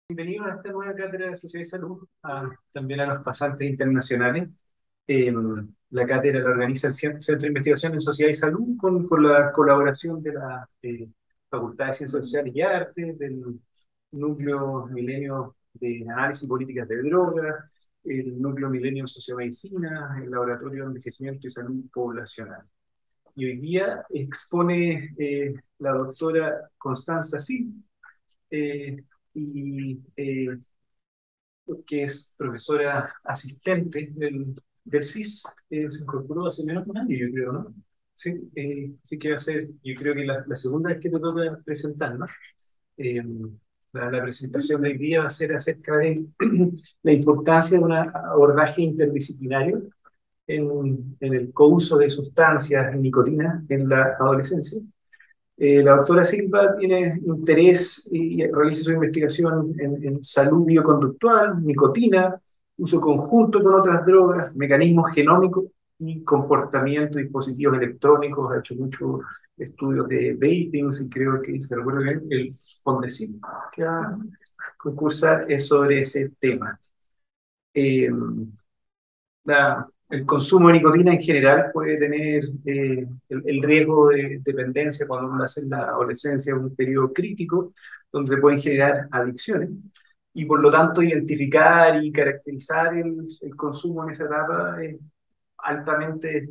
Bienvenidos a esta nueva cátedra de Sociedad y Salud, también a los pasantes internacionales. Eh, la cátedra la organiza el Centro de Investigación en Sociedad y Salud con la colaboración de la Facultad de Ciencias Sociales y Artes, del Núcleo Milenio de Análisis y Políticas de Drogas, el Núcleo Milenio en Sociomedicina, el Laboratorio de Envejecimiento y Salud Poblacional. Y hoy día expone la doctora Constanza Sil, eh, y que es profesora asistente del CIS, se incorporó hace menos de un año, yo creo, ¿no? Sí, sí que va a ser, yo creo que la segunda vez que te toca presentar, ¿no? Eh, la presentación de hoy día va a ser acerca de la importancia de un abordaje interdisciplinario en el couso de sustancias nicotina en la adolescencia. La doctora Silva tiene interés y realiza su investigación en salud bioconductual, nicotina, uso conjunto con otras drogas, mecanismos genómicos y comportamiento de dispositivos electrónicos. Ha hecho muchos estudios de vaping, y creo que, se recuerda bien, el Fondesit que va a concursar es sobre ese tema. Eh, el consumo de nicotina en general puede tener el riesgo de dependencia cuando uno nace en la adolescencia, un periodo crítico donde se pueden generar adicciones y por lo tanto identificar y caracterizar el consumo en esa etapa es altamente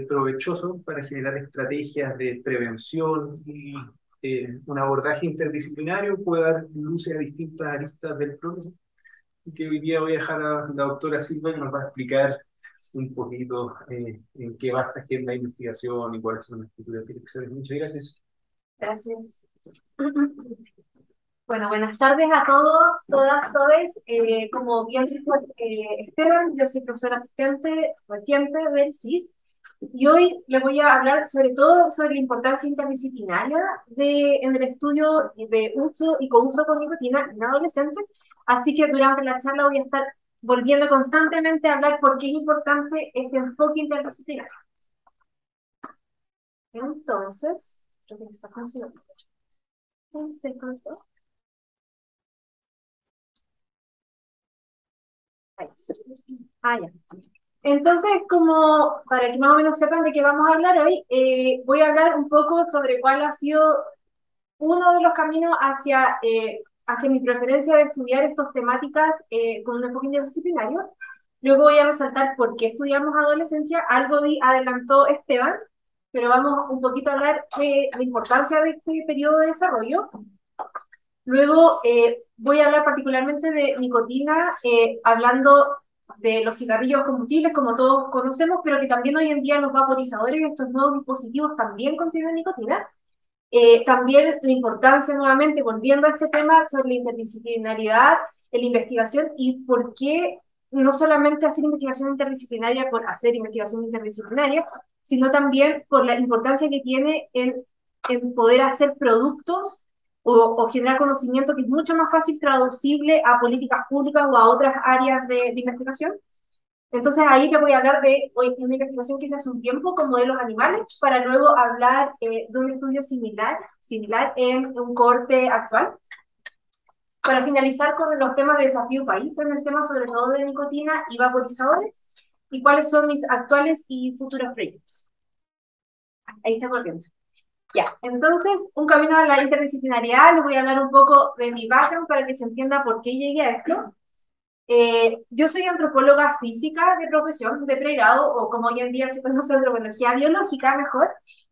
provechoso para generar estrategias de prevención y un abordaje interdisciplinario puede dar luces a distintas aristas del problema y que hoy día voy a dejar a la doctora Silva que nos va a explicar un poquito en qué basta que es la investigación y cuáles son las futuras direcciones. Muchas gracias. Gracias. Bueno, buenas tardes a todos, todas, todes. Como bien dijo Esteban, yo soy profesora asistente reciente del CIS y hoy les voy a hablar sobre todo sobre la importancia interdisciplinaria en el estudio de uso y consumo con nicotina en adolescentes. Así que durante la charla voy a estar volviendo constantemente a hablar por qué es importante este enfoque interdisciplinario. Entonces, creo que me está funcionando. Ahí está. Ah, ya. Entonces, como para que más o menos sepan de qué vamos a hablar hoy, voy a hablar un poco sobre cuál ha sido uno de los caminos hacia mi preferencia de estudiar estas temáticas con un enfoque interdisciplinario. Luego voy a resaltar por qué estudiamos adolescencia, algo adelantó Esteban, pero vamos un poquito a hablar de la importancia de este periodo de desarrollo. Luego voy a hablar particularmente de nicotina, hablando de los cigarrillos combustibles, como todos conocemos, pero que también hoy en día los vaporizadores, estos nuevos dispositivos también contienen nicotina. También la importancia, nuevamente, volviendo a este tema, sobre la interdisciplinariedad en la investigación y por qué no solamente hacer investigación interdisciplinaria por hacer investigación interdisciplinaria, sino también por la importancia que tiene en poder hacer productos o generar conocimiento que es mucho más fácil traducible a políticas públicas o a otras áreas de investigación. Entonces ahí les voy a hablar de hoy, una investigación que hice hace un tiempo con modelos animales, para luego hablar de un estudio similar en un corte actual. Para finalizar con los temas de desafío país, en el tema sobre todo de nicotina y vaporizadores, y cuáles son mis actuales y futuros proyectos. Ahí está corriendo. Ya, entonces, un camino a la interdisciplinariedad, les voy a hablar un poco de mi background para que se entienda por qué llegué a esto. Yo soy antropóloga física de profesión, de pregrado, o como hoy en día se conoce antropología biológica mejor,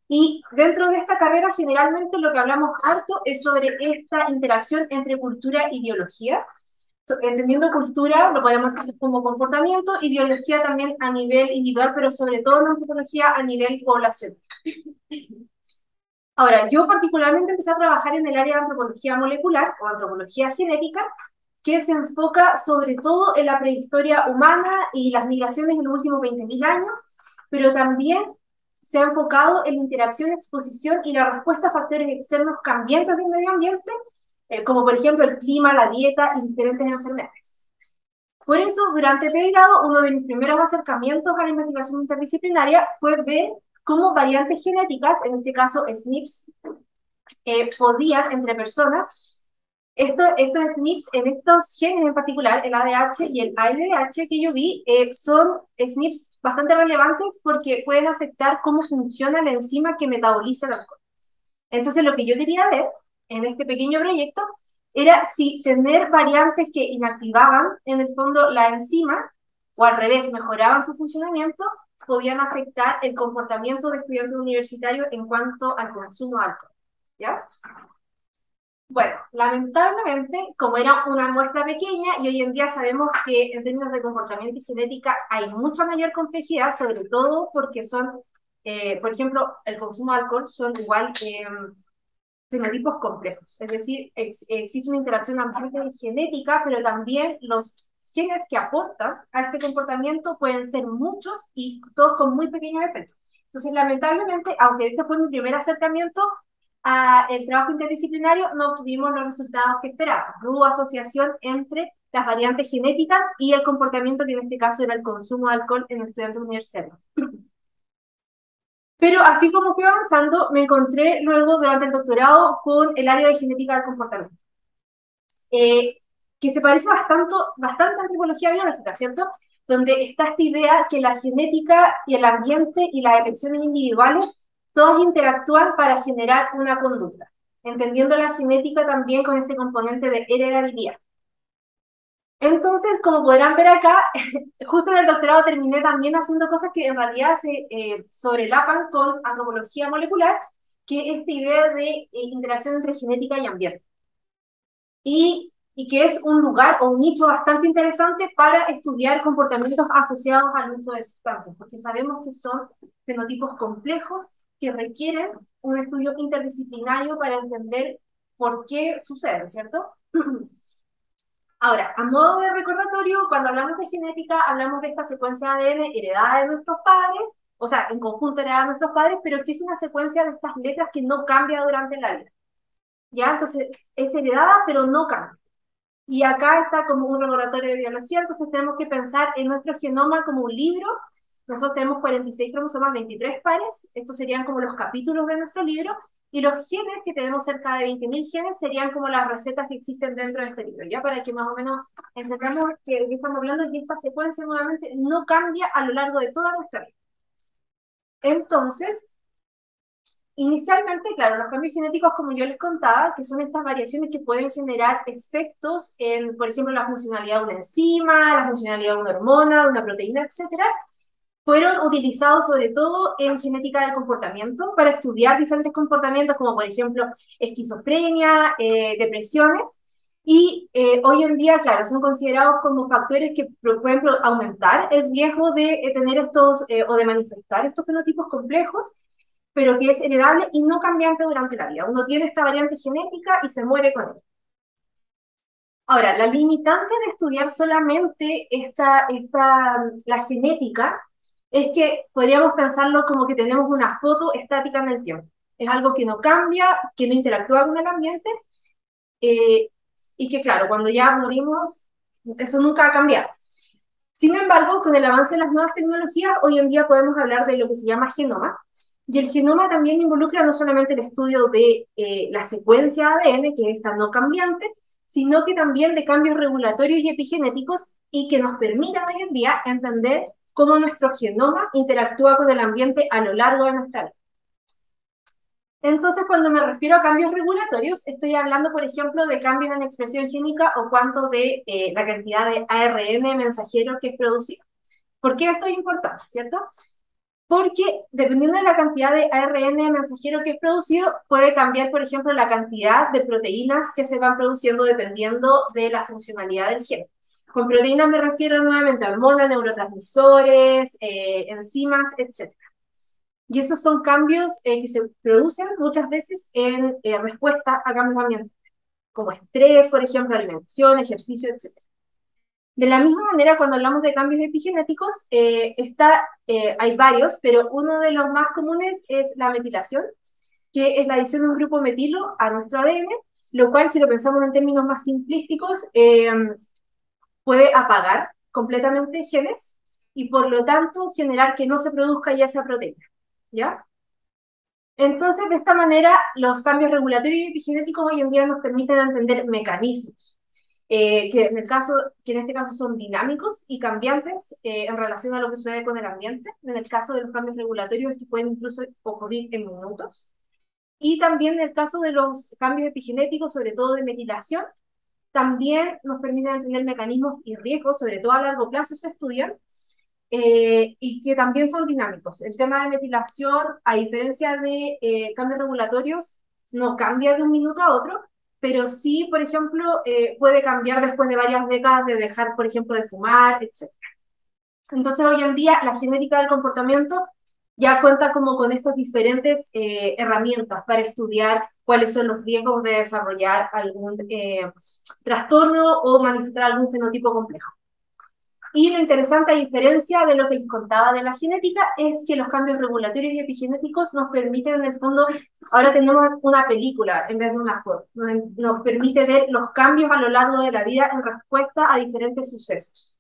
y dentro de esta carrera generalmente lo que hablamos harto es sobre esta interacción entre cultura y biología. Entendiendo cultura, lo podemos entender como comportamiento, y biología también a nivel individual, pero sobre todo en antropología a nivel poblacional. Ahora, yo particularmente empecé a trabajar en el área de antropología molecular o antropología genética, que se enfoca sobre todo en la prehistoria humana y las migraciones en los últimos 20.000 años, pero también se ha enfocado en la interacción, exposición y la respuesta a factores externos cambiantes del medio ambiente, como por ejemplo el clima, la dieta y diferentes enfermedades. Por eso, durante el pregrado, uno de mis primeros acercamientos a la investigación interdisciplinaria fue ver cómo variantes genéticas, en este caso SNPs, podían entre personas estos SNPs en estos genes en particular, el ADH y el ALDH que yo vi, son SNPs bastante relevantes porque pueden afectar cómo funciona la enzima que metaboliza el alcohol. Entonces, lo que yo quería ver en este pequeño proyecto era si tener variantes que inactivaban en el fondo la enzima, o al revés, mejoraban su funcionamiento, podían afectar el comportamiento de estudiantes universitarios en cuanto al consumo de alcohol. ¿Ya? Bueno, lamentablemente, como era una muestra pequeña y hoy en día sabemos que en términos de comportamiento y genética hay mucha mayor complejidad, sobre todo porque son, por ejemplo, el consumo de alcohol son igual fenotipos complejos, es decir, existe una interacción ampliamente genética, pero también los genes que aportan a este comportamiento pueden ser muchos y todos con muy pequeños efectos. Entonces, lamentablemente, aunque este fue mi primer acercamiento al trabajo interdisciplinario, no obtuvimos los resultados que esperábamos. No hubo asociación entre las variantes genéticas y el comportamiento, que en este caso era el consumo de alcohol en estudiantes universitarios. Pero así como fui avanzando, me encontré luego durante el doctorado con el área de genética del comportamiento, que se parece bastante a antropología biológica, ¿cierto? Donde está esta idea que la genética y el ambiente y las elecciones individuales, todos interactúan para generar una conducta, entendiendo la genética también con este componente de heredabilidad. Entonces, como podrán ver acá, justo en el doctorado terminé también haciendo cosas que en realidad se sobrelapan con antropología molecular, que es esta idea de interacción entre genética y ambiente. Y que es un lugar o un nicho bastante interesante para estudiar comportamientos asociados al uso de sustancias, porque sabemos que son fenotipos complejos que requieren un estudio interdisciplinario para entender por qué suceden, ¿cierto? Ahora, a modo de recordatorio, cuando hablamos de genética, hablamos de esta secuencia de ADN heredada de nuestros padres, o sea, en conjunto heredada de nuestros padres, pero que es una secuencia de estas letras que no cambia durante la vida. ¿Ya? Entonces, es heredada, pero no cambia. Y acá está como un laboratorio de biología, entonces tenemos que pensar en nuestro genoma como un libro. Nosotros tenemos 46 cromosomas, 23 pares, estos serían como los capítulos de nuestro libro, y los genes, que tenemos cerca de 20.000 genes, serían como las recetas que existen dentro de este libro, ya para que más o menos entendamos que estamos hablando de que esta secuencia nuevamente no cambia a lo largo de toda nuestra vida. Entonces, inicialmente, claro, los cambios genéticos, como yo les contaba, que son estas variaciones que pueden generar efectos en, por ejemplo, la funcionalidad de una enzima, la funcionalidad de una hormona, de una proteína, etcétera, fueron utilizados sobre todo en genética del comportamiento para estudiar diferentes comportamientos, como por ejemplo esquizofrenia, depresiones, y hoy en día, claro, son considerados como factores que pueden aumentar el riesgo de tener estos o de manifestar estos fenotipos complejos, pero que es heredable y no cambiante durante la vida. Uno tiene esta variante genética y se muere con ella. Ahora, la limitante de estudiar solamente la genética es que podríamos pensarlo como que tenemos una foto estática en el tiempo. Es algo que no cambia, que no interactúa con el ambiente, eh, y que claro, cuando ya morimos, eso nunca ha cambiado. Sin embargo, con el avance de las nuevas tecnologías, hoy en día podemos hablar de lo que se llama genoma. Y el genoma también involucra no solamente el estudio de la secuencia de ADN, que es esta no cambiante, sino que también de cambios regulatorios y epigenéticos, y que nos permitan hoy en día entender cómo nuestro genoma interactúa con el ambiente a lo largo de nuestra vida. Entonces, cuando me refiero a cambios regulatorios, estoy hablando, por ejemplo, de cambios en expresión génica o cuánto de la cantidad de ARN mensajero que es producido. ¿Por qué esto es importante, cierto? Porque dependiendo de la cantidad de ARN mensajero que es producido, puede cambiar, por ejemplo, la cantidad de proteínas que se van produciendo dependiendo de la funcionalidad del gen. Con proteínas me refiero nuevamente a hormonas, neurotransmisores, enzimas, etc. Y esos son cambios que se producen muchas veces en respuesta a cambios ambientales, como estrés, por ejemplo, alimentación, ejercicio, etc. De la misma manera, cuando hablamos de cambios epigenéticos, hay varios, pero uno de los más comunes es la metilación, que es la adición de un grupo metilo a nuestro ADN, lo cual, si lo pensamos en términos más simplísticos, puede apagar completamente genes y por lo tanto generar que no se produzca ya esa proteína, ¿ya? Entonces, de esta manera, los cambios regulatorios y epigenéticos hoy en día nos permiten entender mecanismos que en este caso son dinámicos y cambiantes en relación a lo que sucede con el ambiente. En el caso de los cambios regulatorios, estos pueden incluso ocurrir en minutos. Y también en el caso de los cambios epigenéticos, sobre todo de metilación, también nos permiten entender mecanismos y riesgos, sobre todo a largo plazo se estudian, y que también son dinámicos. El tema de metilación, a diferencia de cambios regulatorios, no cambia de un minuto a otro, pero sí, por ejemplo, puede cambiar después de varias décadas de dejar, por ejemplo, de fumar, etc. Entonces, hoy en día, la genética del comportamiento ya cuenta como con estas diferentes herramientas para estudiar cuáles son los riesgos de desarrollar algún trastorno o manifestar algún fenotipo complejo. Y lo interesante, a diferencia de lo que les contaba de la genética, es que los cambios regulatorios y epigenéticos nos permiten, en el fondo, ahora tenemos una película en vez de una foto. Nos permite ver los cambios a lo largo de la vida en respuesta a diferentes sucesos.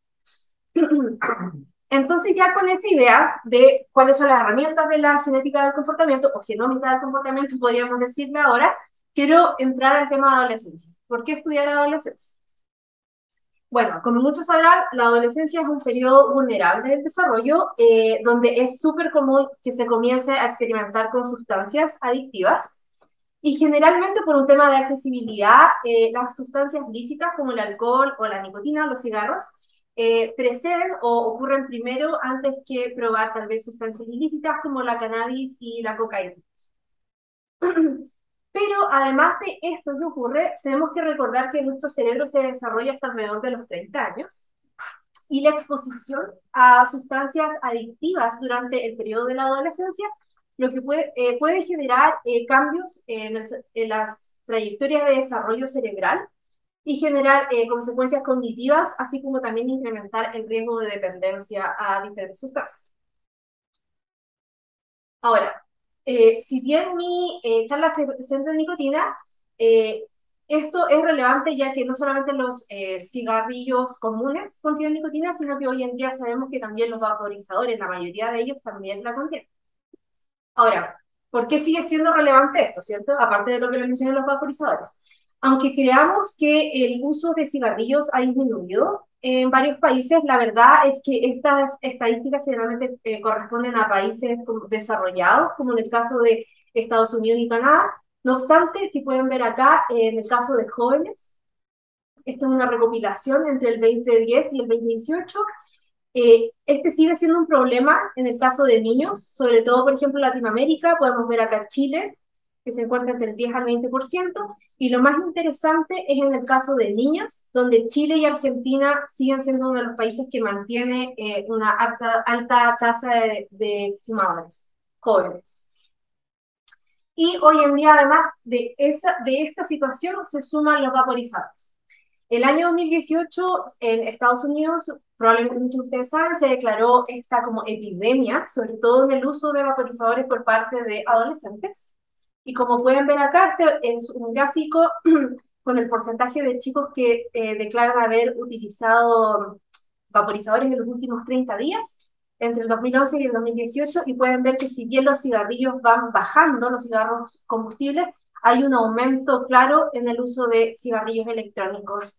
Entonces, ya con esa idea de cuáles son las herramientas de la genética del comportamiento, o genómica del comportamiento, podríamos decirle ahora, quiero entrar al tema de adolescencia. ¿Por qué estudiar adolescencia? Bueno, como muchos sabrán, la adolescencia es un periodo vulnerable del desarrollo, donde es súper común que se comience a experimentar con sustancias adictivas. Y generalmente por un tema de accesibilidad, las sustancias lícitas como el alcohol o la nicotina o los cigarros preceden o ocurren primero antes que probar tal vez sustancias ilícitas como la cannabis y la cocaína. Pero además de esto que ocurre, tenemos que recordar que nuestro cerebro se desarrolla hasta alrededor de los 30 años y la exposición a sustancias adictivas durante el periodo de la adolescencia lo que puede generar cambios en las trayectorias de desarrollo cerebral y generar consecuencias cognitivas, así como también incrementar el riesgo de dependencia a diferentes sustancias. Ahora, si bien mi charla se centra en nicotina, eh, esto es relevante ya que no solamente los cigarrillos comunes contienen nicotina, sino que hoy en día sabemos que también los vaporizadores, la mayoría de ellos también la contienen. Ahora, ¿por qué sigue siendo relevante esto, cierto? Aparte de lo que le mencioné los vaporizadores. Aunque creamos que el uso de cigarrillos ha disminuido en varios países, la verdad es que estas estadísticas generalmente corresponden a países desarrollados, como en el caso de Estados Unidos y Canadá. No obstante, si pueden ver acá, en el caso de jóvenes, esto es una recopilación entre el 2010 y el 2018. Este sigue siendo un problema en el caso de niños, sobre todo, por ejemplo, en Latinoamérica. Podemos ver acá Chile, que se encuentra entre el 10 al 20%, y lo más interesante es en el caso de niñas, donde Chile y Argentina siguen siendo uno de los países que mantiene una alta tasa de fumadores jóvenes. Y hoy en día, además de esta situación, se suman los vaporizadores. El año 2018, en Estados Unidos, probablemente muchos de ustedes saben, se declaró esta como epidemia, sobre todo en el uso de vaporizadores por parte de adolescentes. Y como pueden ver acá, este es un gráfico con el porcentaje de chicos que declaran haber utilizado vaporizadores en los últimos 30 días, entre el 2011 y el 2018, y pueden ver que si bien los cigarrillos van bajando, los cigarros combustibles, hay un aumento claro en el uso de cigarrillos electrónicos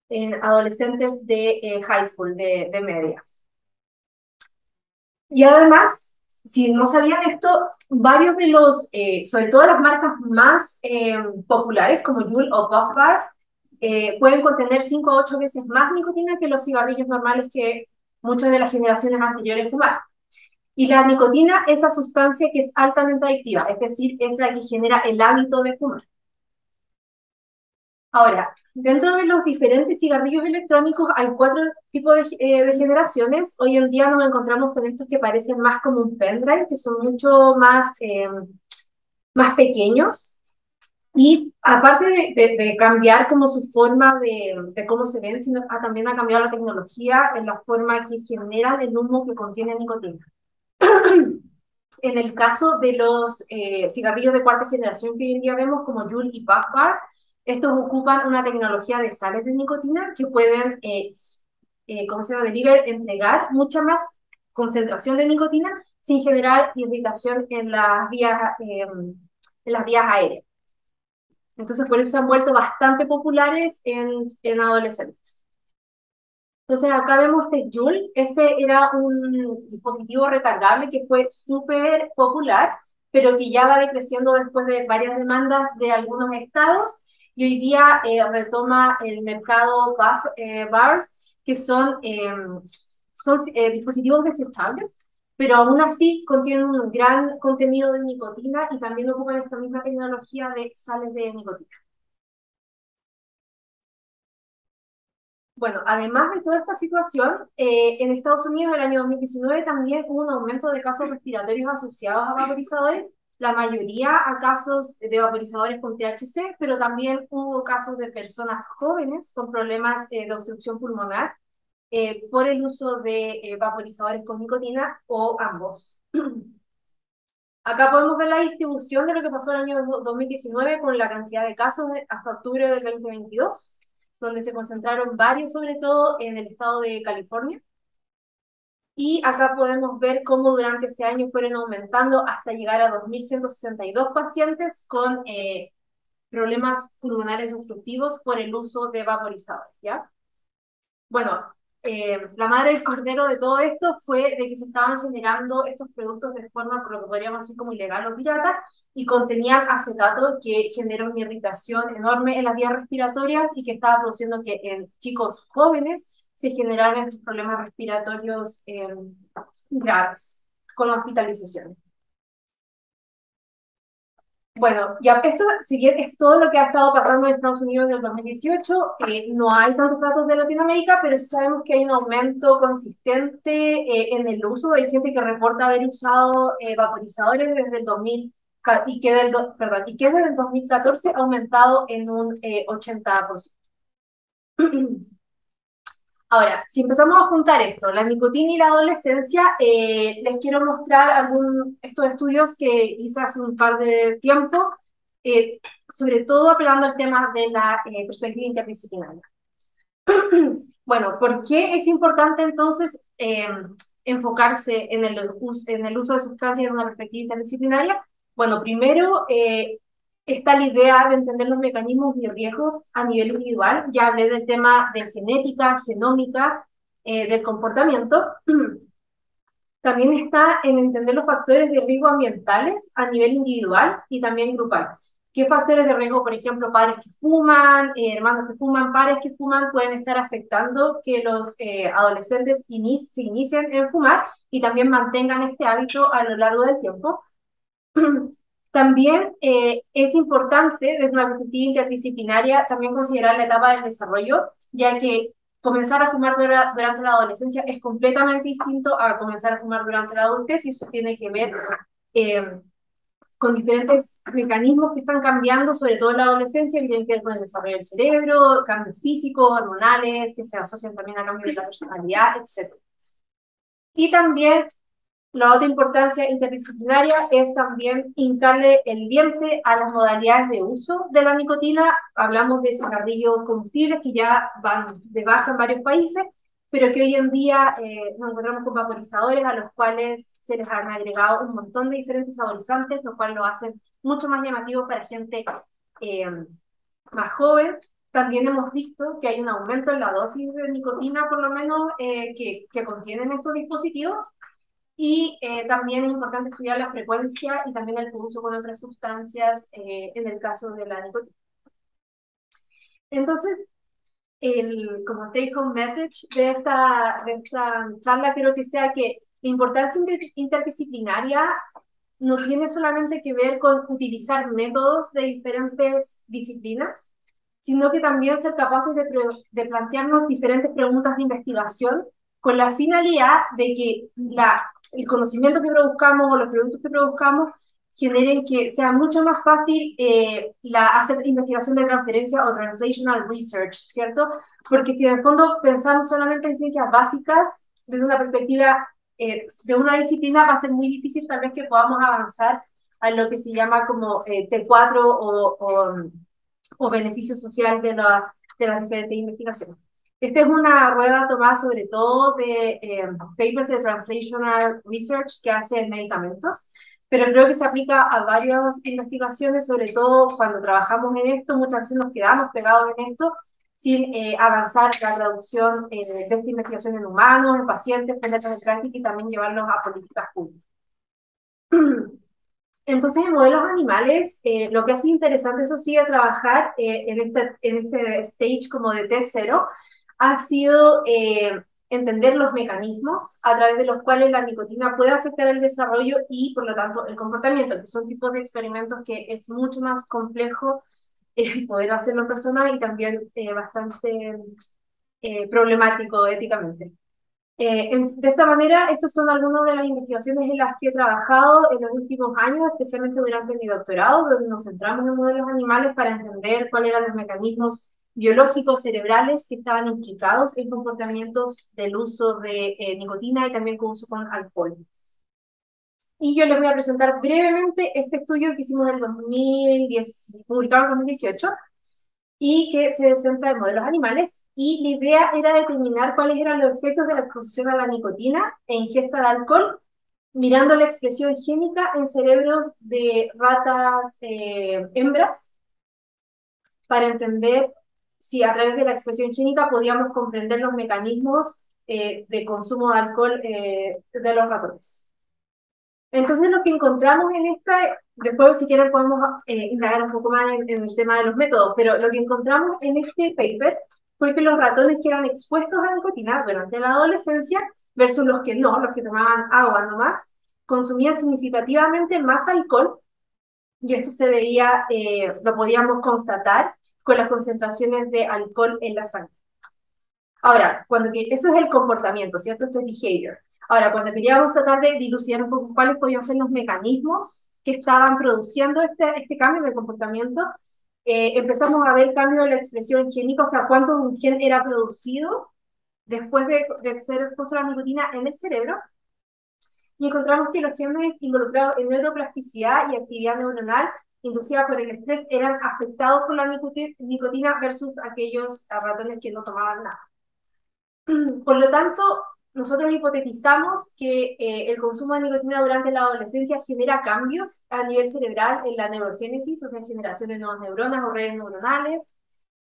en adolescentes de high school, de media. Y además, si no sabían esto, varios de los, sobre todo las marcas más populares, como Juul o Puff Bar, pueden contener 5 a 8 veces más nicotina que los cigarrillos normales que muchas de las generaciones anteriores fumaban. Y la nicotina es la sustancia que es altamente adictiva, es decir, es la que genera el hábito de fumar. Ahora, dentro de los diferentes cigarrillos electrónicos hay 4 tipos de generaciones. Hoy en día nos encontramos con estos que parecen más como un pendrive, que son mucho más pequeños. Y aparte de cambiar como su forma de cómo se ven, sino también ha cambiado la tecnología en la forma que generan el humo que contiene nicotina. En el caso de los cigarrillos de cuarta generación que hoy en día vemos, como Juul y Puff Bar, estos ocupan una tecnología de sales de nicotina que pueden, ¿cómo se llama? Entregar mucha más concentración de nicotina sin generar irritación en las vías aéreas. Entonces, por eso se han vuelto bastante populares en adolescentes. Entonces, acá vemos este Joule. Este era un dispositivo recargable que fue súper popular, pero que ya va decreciendo después de varias demandas de algunos estados. Y hoy día retoma el mercado bars, que son dispositivos desechables, pero aún así contienen un gran contenido de nicotina y también ocupan esta misma tecnología de sales de nicotina. Bueno, además de toda esta situación, en Estados Unidos el año 2019 también hubo un aumento de casos respiratorios asociados a vaporizadores, la mayoría a casos de vaporizadores con THC, pero también hubo casos de personas jóvenes con problemas de obstrucción pulmonar por el uso de vaporizadores con nicotina o ambos. Acá podemos ver la distribución de lo que pasó en el año 2019 con la cantidad de casos hasta octubre del 2022, donde se concentraron varios, sobre todo en el estado de California. Y acá podemos ver cómo durante ese año fueron aumentando hasta llegar a 2.162 pacientes con problemas pulmonares obstructivos por el uso de vaporizadores, ¿ya? Bueno, la madre del cordero de todo esto fue de que se estaban generando estos productos de forma, por lo que podríamos decir como ilegal o pirata, y contenían acetato que genera una irritación enorme en las vías respiratorias y que estaba produciendo que en chicos jóvenes se generaran estos problemas respiratorios graves, con hospitalización. Bueno, ya esto, si bien es todo lo que ha estado pasando en Estados Unidos desde el 2018, no hay tantos datos de Latinoamérica, pero sí sabemos que hay un aumento consistente en el uso. Hay gente que reporta haber usado vaporizadores desde el 2000 y que, y que desde el 2014 ha aumentado en un 80%. Ahora, si empezamos a juntar esto, la nicotina y la adolescencia, les quiero mostrar estos estudios que hice hace un par de tiempo, eh, sobre todo apelando al tema de la perspectiva interdisciplinaria. Bueno, ¿por qué es importante entonces enfocarse en el uso de sustancias en una perspectiva interdisciplinaria? Bueno, primero está la idea de entender los mecanismos y riesgos a nivel individual. Ya hablé del tema de genética, genómica, del comportamiento. También está en entender los factores de riesgo ambientales a nivel individual y también grupal. ¿Qué factores de riesgo, por ejemplo, padres que fuman, hermanos que fuman, pares que fuman, pueden estar afectando que los adolescentes se inicien en fumar y también mantengan este hábito a lo largo del tiempo? También es importante, desde una perspectiva interdisciplinaria, también considerar la etapa del desarrollo, ya que comenzar a fumar durante la adolescencia es completamente distinto a comenzar a fumar durante la adultez, y eso tiene que ver eh, con diferentes mecanismos que están cambiando, sobre todo en la adolescencia, que tienen que ver con el desarrollo del cerebro, cambios físicos, hormonales, que se asocian también a cambios de la personalidad, etc. Y también la otra importancia interdisciplinaria es también hincarle el diente a las modalidades de uso de la nicotina. Hablamos de cigarrillos combustibles que ya van de baja en varios países, pero que hoy en día nos encontramos con vaporizadores a los cuales se les han agregado un montón de diferentes saborizantes, lo cual lo hacen mucho más llamativo para gente eh, más joven. También hemos visto que hay un aumento en la dosis de nicotina, por lo menos, que contienen estos dispositivos. Y también es importante estudiar la frecuencia y también el uso con otras sustancias en el caso de la nicotina. Entonces, como take home message de esta charla creo que sea que la importancia interdisciplinaria no tiene solamente que ver con utilizar métodos de diferentes disciplinas, sino que también ser capaces de plantearnos diferentes preguntas de investigación con la finalidad de que el conocimiento que produzcamos o los productos que produzcamos generen que sea mucho más fácil hacer investigación de transferencia o translational research, ¿cierto? Porque si en el fondo pensamos solamente en ciencias básicas, desde una perspectiva de una disciplina, va a ser muy difícil tal vez que podamos avanzar a lo que se llama como T4 o beneficio social de las diferentes investigaciones. Esta es una rueda tomada sobre todo de papers de translational research que hacen medicamentos, pero creo que se aplica a varias investigaciones, sobre todo cuando trabajamos en esto, muchas veces nos quedamos pegados en esto sin avanzar la traducción de esta investigación en humanos, en pacientes, ponerlos en práctica y también llevarlos a políticas públicas. Entonces, en modelos animales, lo que ha sido interesante, eso sí, de trabajar en este stage como de T0, ha sido entender los mecanismos a través de los cuales la nicotina puede afectar el desarrollo y, por lo tanto, el comportamiento, que son tipos de experimentos que es mucho más complejo poder hacerlo en persona y también bastante problemático éticamente. De esta manera, estas son algunas de las investigaciones en las que he trabajado en los últimos años, especialmente durante mi doctorado, donde nos centramos en modelos animales para entender cuáles eran los mecanismos biológicos cerebrales que estaban implicados en comportamientos del uso de nicotina y también con uso con alcohol. Y yo les voy a presentar brevemente este estudio que hicimos en el 2010, publicado en 2018, y que se centra en modelos animales, y la idea era determinar cuáles eran los efectos de la exposición a la nicotina e ingesta de alcohol, mirando la expresión génica en cerebros de ratas hembras, para entender si a través de la expresión génica podíamos comprender los mecanismos de consumo de alcohol de los ratones. Entonces lo que encontramos en esta, después si quieren podemos indagar un poco más en el tema de los métodos, pero lo que encontramos en este paper fue que los ratones que eran expuestos a nicotina durante la adolescencia versus los que no, los que tomaban agua nomás, consumían significativamente más alcohol, y esto se veía, lo podíamos constatar con las concentraciones de alcohol en la sangre. Ahora, eso es el comportamiento, ¿cierto? Esto es behavior. Ahora, cuando queríamos tratar de dilucidar un poco cuáles podían ser los mecanismos que estaban produciendo este cambio de comportamiento, empezamos a ver el cambio de la expresión génica, o sea, cuánto de un gen era producido después de ser expuesto a la nicotina en el cerebro, y encontramos que los genes involucrados en neuroplasticidad y actividad neuronal inducida por el estrés eran afectados por la nicotina versus aquellos ratones que no tomaban nada. Por lo tanto, nosotros hipotetizamos que el consumo de nicotina durante la adolescencia genera cambios a nivel cerebral en la neurogénesis, o sea, generación de nuevas neuronas o redes neuronales,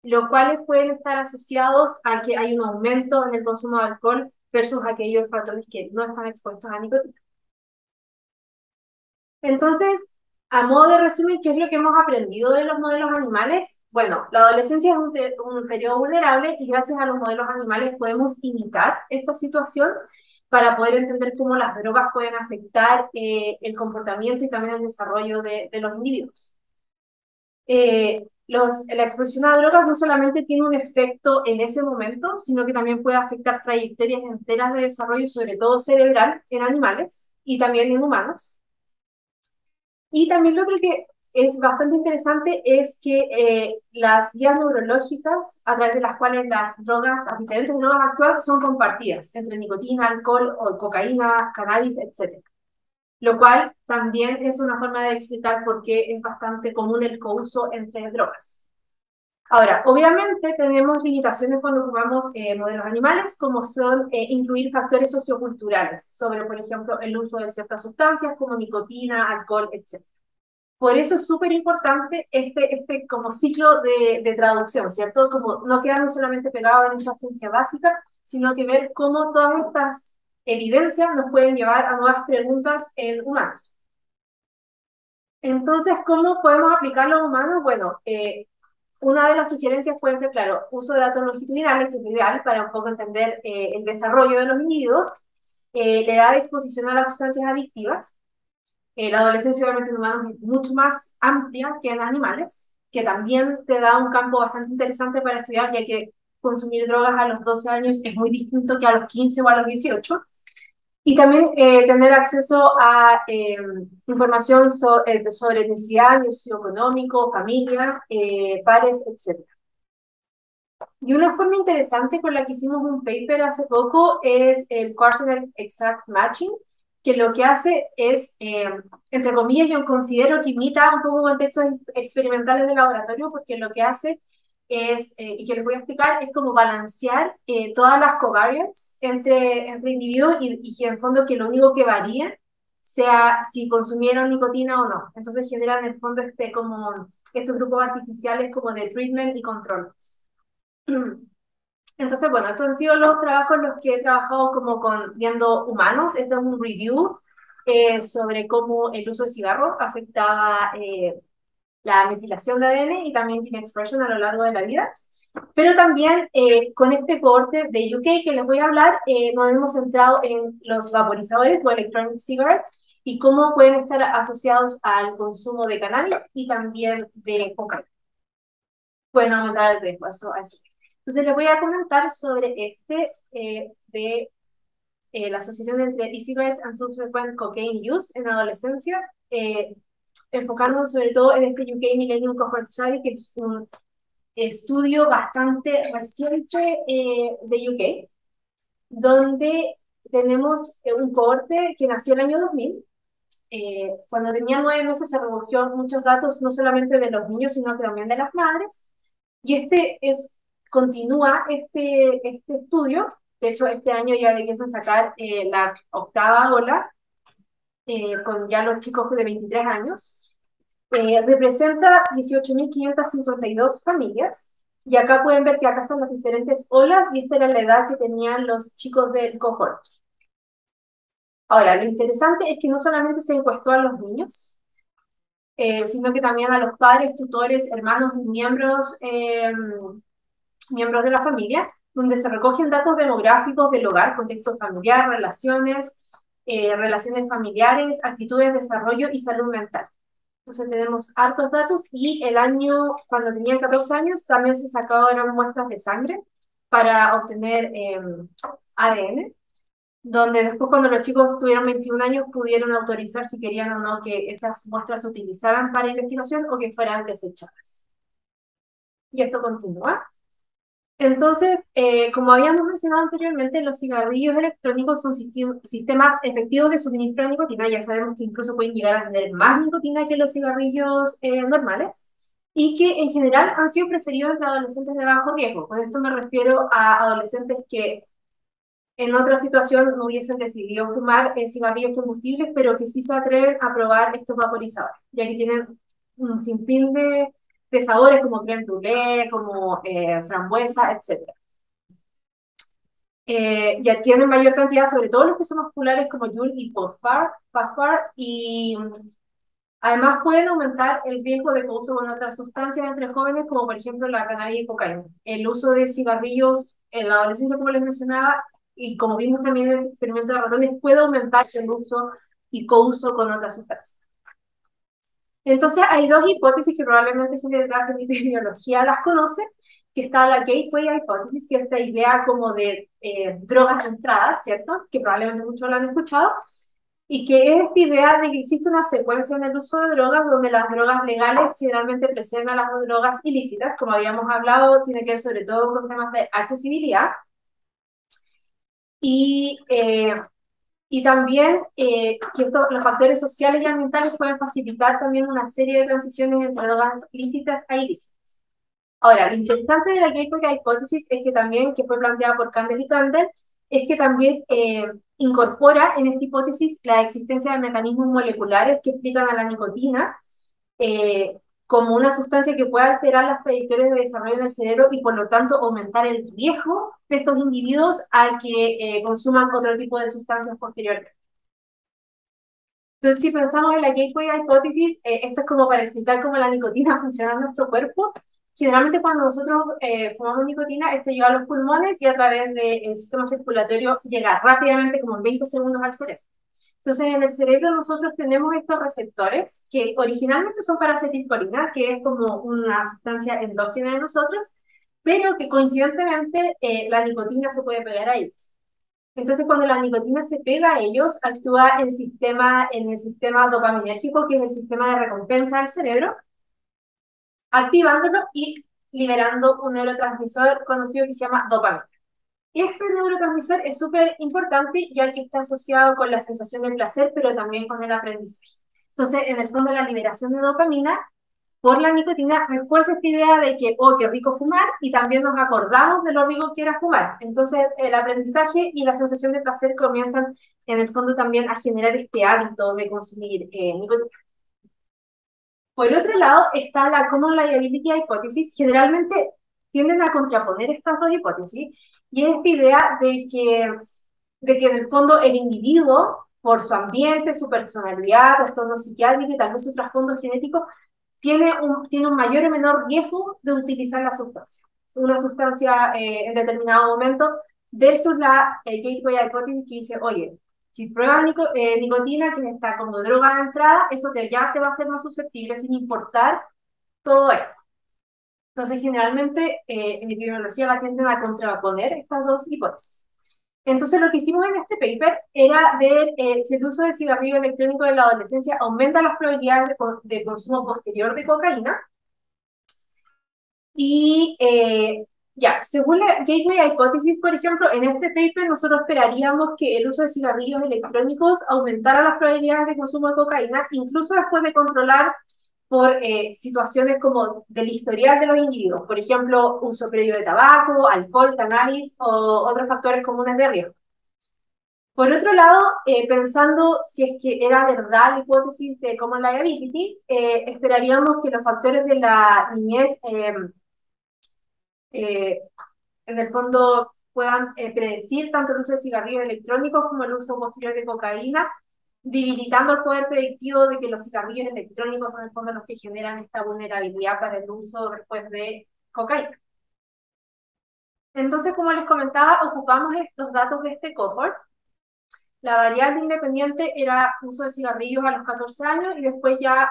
los cuales pueden estar asociados a que hay un aumento en el consumo de alcohol versus aquellos ratones que no están expuestos a nicotina. Entonces, a modo de resumen, ¿qué es lo que hemos aprendido de los modelos animales? Bueno, la adolescencia es un periodo vulnerable y gracias a los modelos animales podemos imitar esta situación para poder entender cómo las drogas pueden afectar el comportamiento y también el desarrollo de los individuos. La exposición a drogas no solamente tiene un efecto en ese momento, sino que también puede afectar trayectorias enteras de desarrollo, sobre todo cerebral, en animales y también en humanos. Y también lo otro que es bastante interesante es que las guías neurológicas a través de las cuales las diferentes drogas actúan son compartidas entre nicotina, alcohol o cocaína, cannabis, etc. Lo cual también es una forma de explicar por qué es bastante común el couso entre drogas. Ahora, obviamente tenemos limitaciones cuando jugamos modelos animales, como son incluir factores socioculturales sobre, por ejemplo, el uso de ciertas sustancias como nicotina, alcohol, etc. Por eso es súper importante este como ciclo de traducción, ¿cierto? Como no quedarnos solamente pegados en esta ciencia básica, sino que ver cómo todas estas evidencias nos pueden llevar a nuevas preguntas en humanos. Entonces, ¿cómo podemos aplicarlo a humanos? Bueno, una de las sugerencias puede ser, claro, uso de datos longitudinales, que es lo ideal para un poco entender el desarrollo de los individuos, la edad de exposición a las sustancias adictivas. La adolescencia obviamente en humanos es mucho más amplia que en animales, que también te da un campo bastante interesante para estudiar, ya que consumir drogas a los 12 años es muy distinto que a los 15 o a los 18. Y también tener acceso a información sobre etnicidad, socioeconómico, familia, pares, etc. Y una forma interesante con la que hicimos un paper hace poco es el Causal Exact Matching, que lo que hace es, entre comillas, yo considero que imita un poco contextos experimentales de laboratorio, porque lo que hace y que les voy a explicar, es como balancear todas las covariates entre individuos y que en el fondo que lo único que varía sea si consumieron nicotina o no. Entonces generan en el fondo como estos grupos artificiales como de treatment y control. Entonces, bueno, estos han sido los trabajos en los que he trabajado como viendo humanos. Esto es un review sobre cómo el uso de cigarro afectaba la metilación de ADN y también gene expression a lo largo de la vida. Pero también con este cohorte de UK que les voy a hablar, nos hemos centrado en los vaporizadores o electronic cigarettes y cómo pueden estar asociados al consumo de cannabis y también de cocaína. Pueden aumentar el riesgo, eso. Entonces les voy a comentar sobre de la asociación entre e-cigarettes and subsequent cocaine use en adolescencia, enfocándonos sobre todo en este UK Millennium Cohort Study, que es un estudio bastante reciente de UK, donde tenemos un cohorte que nació el año 2000. Cuando tenía 9 meses se recogió muchos datos, no solamente de los niños, sino que también de las madres. Y continúa este estudio. De hecho, este año ya empiezan a sacar la octava ola, con ya los chicos de 23 años. Representa 18.552 familias. Y acá pueden ver que acá están las diferentes olas, y esta era la edad que tenían los chicos del cohort. Ahora, lo interesante es que no solamente se encuestó a los niños, sino que también a los padres, tutores, hermanos y miembros de la familia, donde se recogen datos demográficos del hogar, contexto familiar, relaciones familiares, actitudes, desarrollo y salud mental. Entonces tenemos hartos datos y cuando tenían 14 años, también se sacaron muestras de sangre para obtener ADN, donde después cuando los chicos tuvieron 21 años pudieron autorizar si querían o no que esas muestras se utilizaran para investigación o que fueran desechadas. Y esto continúa. Entonces, como habíamos mencionado anteriormente, los cigarrillos electrónicos son sistemas efectivos de suministro de nicotina. Ya sabemos que incluso pueden llegar a tener más nicotina que los cigarrillos normales, y que en general han sido preferidos entre adolescentes de bajo riesgo. Con esto me refiero a adolescentes que en otra situación no hubiesen decidido fumar cigarrillos combustibles, pero que sí se atreven a probar estos vaporizadores, ya que tienen un sinfín de sabores como crème brûlée, como frambuesa, etc. Ya tienen mayor cantidad, sobre todo los que son populares como Juul y Puffbar, y además pueden aumentar el riesgo de uso con otras sustancias entre jóvenes, como por ejemplo la cannabis y cocaína. El uso de cigarrillos en la adolescencia, como les mencionaba, y como vimos también en el experimento de ratones, puede aumentar el uso y couso con otras sustancias. Entonces hay dos hipótesis que probablemente gente detrás de mi biología las conoce, que está la gateway hypothesis, que es esta idea como de drogas de entrada, ¿cierto? Que probablemente muchos lo han escuchado, y que es esta idea de que existe una secuencia en el uso de drogas donde las drogas legales generalmente preceden a las drogas ilícitas, como habíamos hablado, tiene que ver sobre todo con temas de accesibilidad. Y también que los factores sociales y ambientales pueden facilitar también una serie de transiciones entre drogas lícitas a ilícitas. Ahora, lo interesante de la Gateway Hypothesis es que también, que fue planteada por Candel y Candel, es que también incorpora en esta hipótesis la existencia de mecanismos moleculares que explican a la nicotina como una sustancia que puede alterar las trayectorias de desarrollo del cerebro y por lo tanto aumentar el riesgo de estos individuos a que consuman otro tipo de sustancias posteriormente. Entonces, si pensamos en la Gateway Hypothesis, esto es como para explicar cómo la nicotina funciona en nuestro cuerpo. Generalmente cuando nosotros fumamos nicotina, esto llega a los pulmones y a través del sistema circulatorio llega rápidamente, como en 20 segundos, al cerebro. Entonces, en el cerebro nosotros tenemos estos receptores que originalmente son para acetilcolina, que es como una sustancia endógena de nosotros, pero que coincidentemente la nicotina se puede pegar a ellos. Entonces, cuando la nicotina se pega a ellos, actúa en el sistema dopaminérgico, que es el sistema de recompensa del cerebro, activándolo y liberando un neurotransmisor conocido que se llama dopamina. Este neurotransmisor es súper importante ya que está asociado con la sensación de placer, pero también con el aprendizaje. Entonces, en el fondo, la liberación de dopamina por la nicotina refuerza esta idea de que, oh, qué rico fumar, y también nos acordamos de lo rico que era fumar. Entonces, el aprendizaje y la sensación de placer comienzan, en el fondo, también a generar este hábito de consumir nicotina. Por otro lado, está la Common Liability Hypothesis. Generalmente tienden a contraponer estas dos hipótesis, y es esta idea de que en el fondo el individuo, por su ambiente, su personalidad, trastorno psiquiátrico y tal vez su trasfondo genético, tiene un mayor o menor riesgo de utilizar la sustancia. Una sustancia en determinado momento, versus la Gateway Hypothesis que dice, oye, si pruebas nicotina, que está como droga de entrada, eso ya te va a hacer más susceptible sin importar todo esto. Entonces, generalmente, en epidemiología la tienden a contraponer estas dos hipótesis. Entonces, lo que hicimos en este paper era ver si el uso del cigarrillo electrónico en la adolescencia aumenta las probabilidades de consumo posterior de cocaína. Y ya, según la Gateway Hypothesis, por ejemplo, en este paper nosotros esperaríamos que el uso de cigarrillos electrónicos aumentara las probabilidades de consumo de cocaína, incluso después de controlar por situaciones como del historial de los individuos, por ejemplo, uso previo de tabaco, alcohol, cannabis o otros factores comunes de riesgo. Por otro lado, pensando si es que era verdad la hipótesis de common liability, esperaríamos que los factores de la niñez eh, en el fondo puedan predecir tanto el uso de cigarrillos electrónicos como el uso posterior de cocaína, debilitando el poder predictivo de que los cigarrillos electrónicos son en el fondo los que generan esta vulnerabilidad para el uso después de cocaína. Entonces, como les comentaba, ocupamos estos datos de este cohort. La variable independiente era uso de cigarrillos a los 14 años y después ya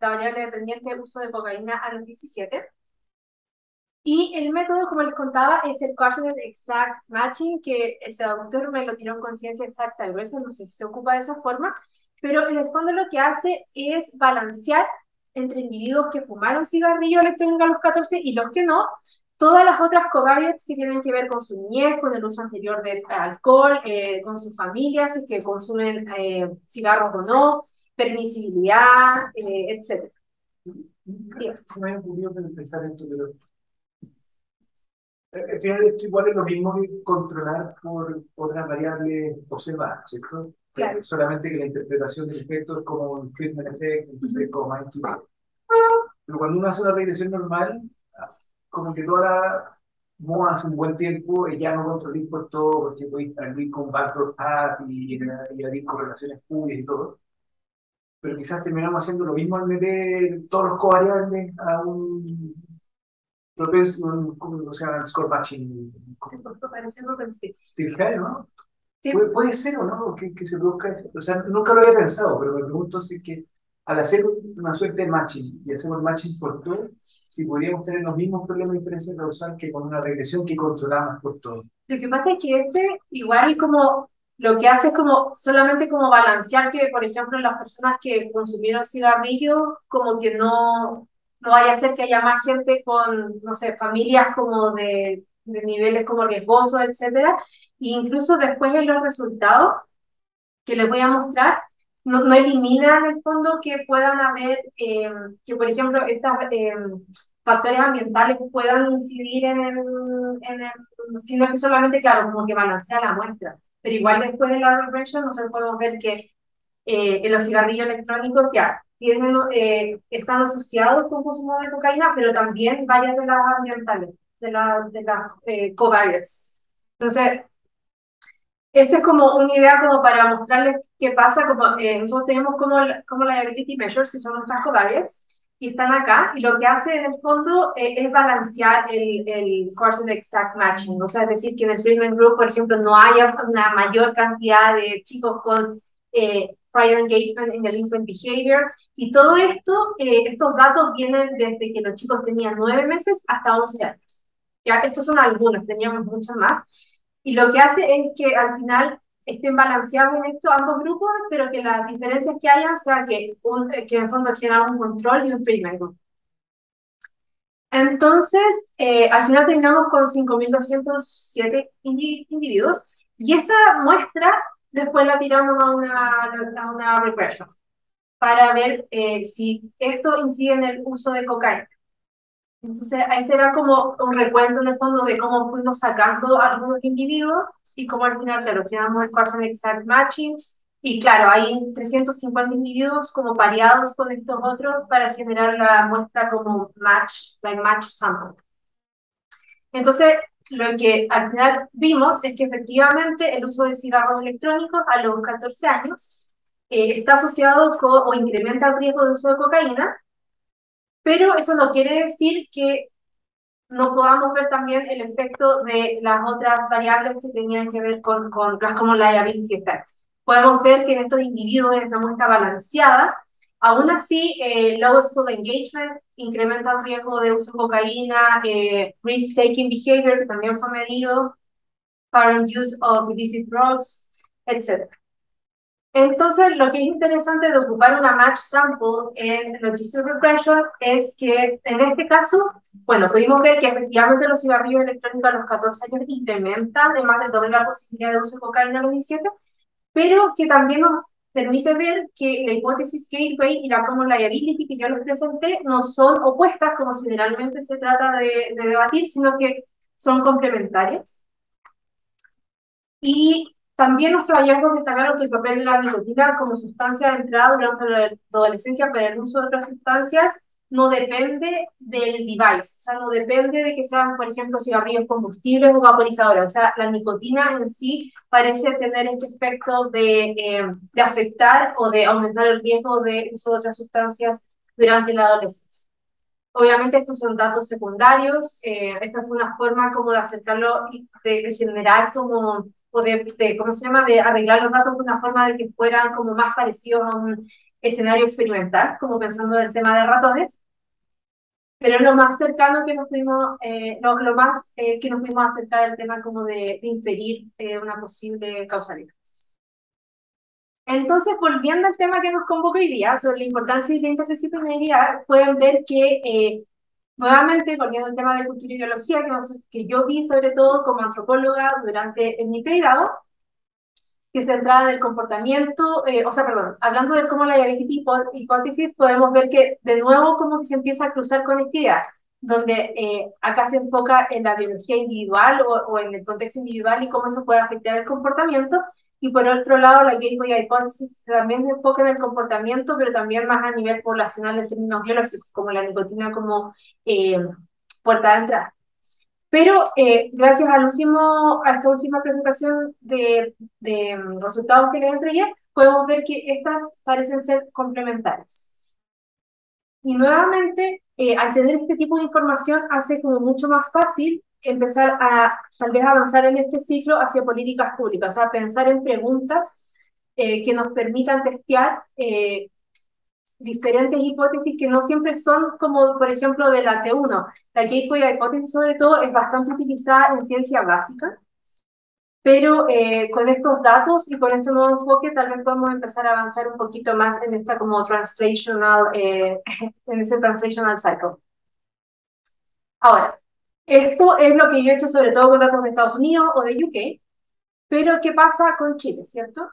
la variable dependiente uso de cocaína a los 17. Y el método, como les contaba, es el Coordinate Exact Matching, que el traductor me lo tiró en conciencia exacta gruesa, no sé si se ocupa de esa forma, pero en el fondo lo que hace es balancear entre individuos que fumaron cigarrillo electrónico a los 14 y los que no, todas las otras covariates que tienen que ver con su niñez, con el uso anterior de alcohol, con sus familias, si es que consumen cigarros o no, permisibilidad, etc. Se me ha ocurrido pensar esto, pero al final esto igual es lo mismo que controlar por otras variables observadas, ¿cierto? Claro. Solamente que la interpretación del efecto es como un treatment effect, entonces es como más intuitivo. Pero cuando uno hace una regresión normal, como que toda la moda hace un buen tiempo, ya no controlé por todo, porque voy a salir con backdoor path y abrir correlaciones públicas y todo. Pero quizás terminamos haciendo lo mismo al meter todos los covariables a un propenso, o sea, score matching. Sí, pues, parece algo que sí. ¿Te fijas, no? Sí. Puede ser o no que se produzca eso. O sea, nunca lo había pensado, pero me pregunto si es que al hacer una suerte de matching y hacemos matching por todo, si podríamos tener los mismos problemas de diferencia causal que con una regresión que controlamos por todo. Lo que pasa es que igual como lo que hace es como solamente como balancear que, por ejemplo, las personas que consumieron cigarrillos, como que no vaya a ser que haya más gente con, no sé, familias como de niveles como riesgosos, etcétera. E incluso después en los resultados que les voy a mostrar, no elimina en el fondo que puedan haber, que por ejemplo, estos factores ambientales puedan incidir sino que solamente, claro, como que balancea la muestra. Pero igual después de la regression nosotros podemos ver que en los cigarrillos electrónicos ya están asociados con consumo de cocaína, pero también varias de las ambientales, de las covariates. Entonces, esta es como una idea como para mostrarles qué pasa, como nosotros tenemos como liability measures, que son nuestras covariates, y están acá, y lo que hace en el fondo es balancear el Coarsen Exact Matching, o sea, es decir, que en el treatment group, por ejemplo, no haya una mayor cantidad de chicos con prior engagement in delinquent behavior, y todo esto, estos datos vienen desde que los chicos tenían 9 meses hasta 11 años. Ya, estos son algunos, teníamos muchos más. Y lo que hace es que al final estén balanceados en esto ambos grupos, pero que las diferencias que hayan sea que en el fondo generan un control y un treatment group. Entonces, al final terminamos con 5.207 individuos y esa muestra después la tiramos a una regression. para ver si esto incide en el uso de cocaína. Entonces, ahí será como un recuento en el fondo de cómo fuimos sacando a algunos individuos y cómo al final, claro, generamos el Carson Exact Matching. Y claro, hay 350 individuos como pareados con estos otros para generar la muestra como match, la match sample. Entonces, lo que al final vimos es que efectivamente el uso de cigarros electrónicos a los 14 años está asociado con, o incrementa el riesgo de uso de cocaína, pero eso no quiere decir que no podamos ver también el efecto de las otras variables que tenían que ver con las como liability effects. Podemos ver que en estos individuos, en esta muestra balanceada, aún así, low school engagement incrementa el riesgo de uso de cocaína, risk-taking behavior, que también fue medido, parent use of illicit drugs, etc. Entonces, lo que es interesante de ocupar una match sample en logistic regression es que en este caso, bueno, pudimos ver que efectivamente los cigarrillos electrónicos a los 14 años incrementan de más del doble la posibilidad de uso de cocaína a los 17, pero que también nos permite ver que la hipótesis gateway y la common liability que yo les presenté no son opuestas como generalmente se trata de debatir, sino que son complementarias. Y también nuestros hallazgos destacaron que el papel de la nicotina como sustancia de entrada durante la adolescencia para el uso de otras sustancias no depende del device, o sea, no depende de que sean, por ejemplo, cigarrillos combustibles o vaporizadores, o sea, la nicotina en sí parece tener este efecto de afectar o de aumentar el riesgo de uso de otras sustancias durante la adolescencia. Obviamente estos son datos secundarios, esta fue una forma como de acercarlo y de generar como, o ¿cómo se llama?, de arreglar los datos de una forma de que fueran como más parecidos a un escenario experimental, como pensando en el tema de ratones, pero lo más cercano que nos fuimos, lo más que nos fuimos a acercar al tema como de inferir una posible causalidad. Entonces, volviendo al tema que nos convoca hoy día, sobre la importancia de la interdisciplinaridad, pueden ver que nuevamente, volviendo al tema de cultura y biología, que yo vi sobre todo como antropóloga durante mi pregrado, que se centraba en el comportamiento, o sea, perdón, hablando de cómo la liability hipótesis, podemos ver que de nuevo como que se empieza a cruzar conectividad, donde acá se enfoca en la biología individual o en el contexto individual y cómo eso puede afectar el comportamiento, y por otro lado la gateway hipótesis también se enfoca en el comportamiento, pero también más a nivel poblacional en términos biológicos, como la nicotina como eh, puerta de entrada. Pero gracias a esta última presentación de resultados que les entregué, podemos ver que estas parecen ser complementarias. Y nuevamente, al tener este tipo de información, hace como mucho más fácil empezar a tal vez avanzar en este ciclo hacia políticas públicas, o sea, pensar en preguntas que nos permitan testear diferentes hipótesis que no siempre son como, por ejemplo, de la T1. La gateway hipótesis, sobre todo, es bastante utilizada en ciencia básica, pero con estos datos y con este nuevo enfoque tal vez podemos empezar a avanzar un poquito más en esta como translational, en ese translational cycle. Ahora, esto es lo que yo he hecho sobre todo con datos de Estados Unidos o de UK, pero ¿qué pasa con Chile, cierto?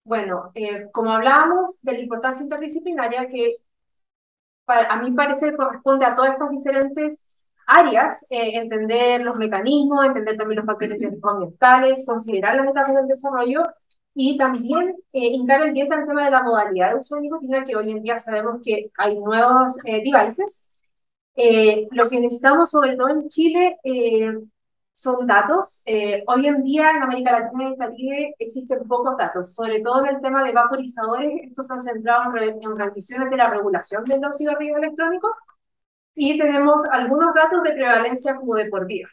Bueno, como hablábamos de la importancia interdisciplinaria que a mi parecer corresponde a todas estas diferentes áreas, entender los mecanismos, entender también los factores ambientales, considerar las etapas del desarrollo y también hincar el diente al tema de la modalidad de uso de nicotina, que hoy en día sabemos que hay nuevos devices. Lo que necesitamos, sobre todo en Chile, son datos. Hoy en día en América Latina y el Caribe existen pocos datos, sobre todo en el tema de vaporizadores. Estos se han centrado en revisiones de la regulación de los cigarrillos electrónicos y tenemos algunos datos de prevalencia como de por vida.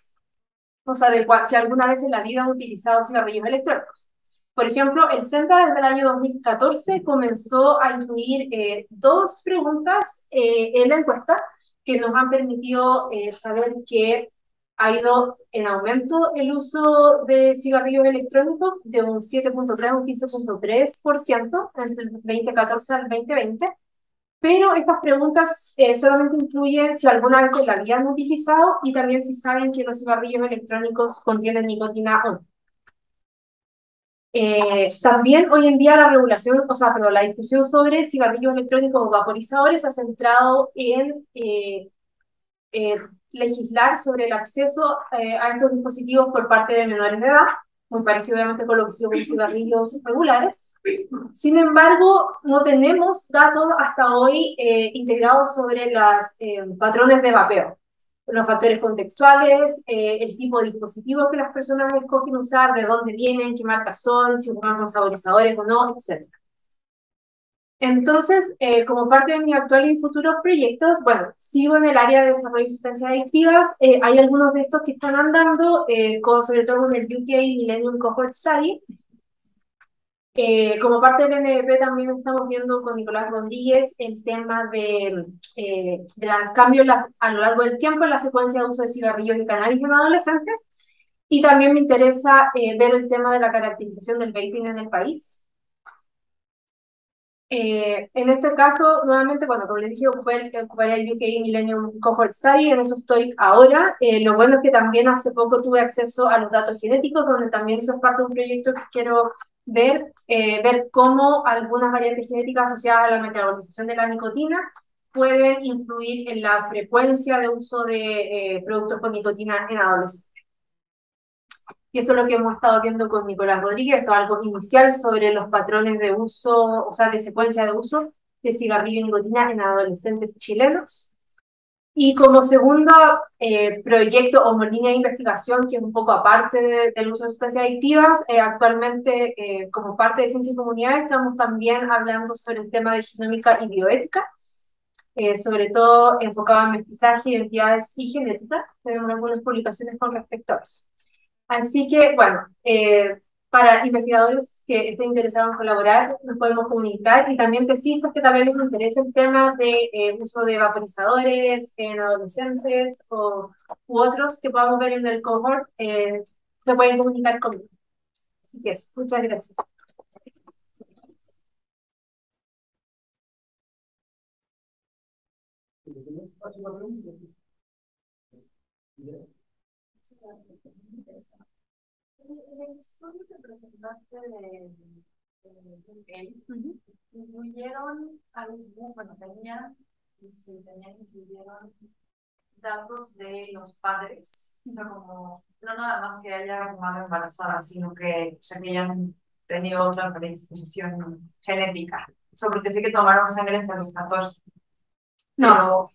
O sea, de si alguna vez en la vida han utilizado cigarrillos electrónicos. Por ejemplo, el CENTA desde el año 2014 comenzó a incluir dos preguntas en la encuesta que nos han permitido saber que ha ido en aumento el uso de cigarrillos electrónicos de un 7.3 a un 15.3% entre el 2014 al 2020, pero estas preguntas solamente incluyen si alguna vez se la habían utilizado y también si saben que los cigarrillos electrónicos contienen nicotina o no. También hoy en día la regulación, o sea, perdón, la discusión sobre cigarrillos electrónicos o vaporizadores se ha centrado en eh, legislar sobre el acceso a estos dispositivos por parte de menores de edad, muy parecido obviamente con lo que se hizo con los cigarrillos regulares. Sin embargo, no tenemos datos hasta hoy integrados sobre los patrones de vapeo, los factores contextuales, el tipo de dispositivos que las personas escogen usar, de dónde vienen, qué marcas son, si ocupan con saborizadores o no, etc. Entonces, como parte de mis actuales y futuros proyectos, bueno, sigo en el área de desarrollo de sustancias adictivas. Hay algunos de estos que están andando, sobre todo con el UK Millennium Cohort Study. Como parte del NDP también estamos viendo con Nicolás Rodríguez el tema de cambios a lo largo del tiempo en la secuencia de uso de cigarrillos y cannabis en adolescentes. Y también me interesa ver el tema de la caracterización del vaping en el país. En este caso, nuevamente, bueno, como les dije, ocuparé el UK Millennium Cohort Study, en eso estoy ahora. Lo bueno es que también hace poco tuve acceso a los datos genéticos, donde también eso es parte de un proyecto que quiero ver cómo algunas variantes genéticas asociadas a la metabolización de la nicotina pueden influir en la frecuencia de uso de productos con nicotina en adolescentes. Y esto es lo que hemos estado viendo con Nicolás Rodríguez, esto es algo inicial sobre los patrones de uso, o sea, de secuencia de uso de cigarrillo y nicotina en adolescentes chilenos. Y como segundo proyecto o línea de investigación, que es un poco aparte del uso de sustancias adictivas, actualmente como parte de Ciencia y Comunidad estamos también hablando sobre el tema de genómica y bioética, sobre todo enfocado en mestizaje, identidades y genética. Tenemos algunas publicaciones con respecto a eso. Así que, bueno, para investigadores que estén interesados en colaborar, nos podemos comunicar y también decir que también les interesa el tema de uso de vaporizadores en adolescentes u otros que podamos ver en el cohort, se pueden comunicar conmigo. Así que eso, muchas gracias. En el estudio que presentaste de UK, incluyeron algo, bueno, incluyeron datos de los padres, o sea, como, no nada más que haya mamá embarazada, sino que, o sea, que hayan tenido otra predisposición genética. O sea, porque sé que tomaron sangre hasta los 14. No,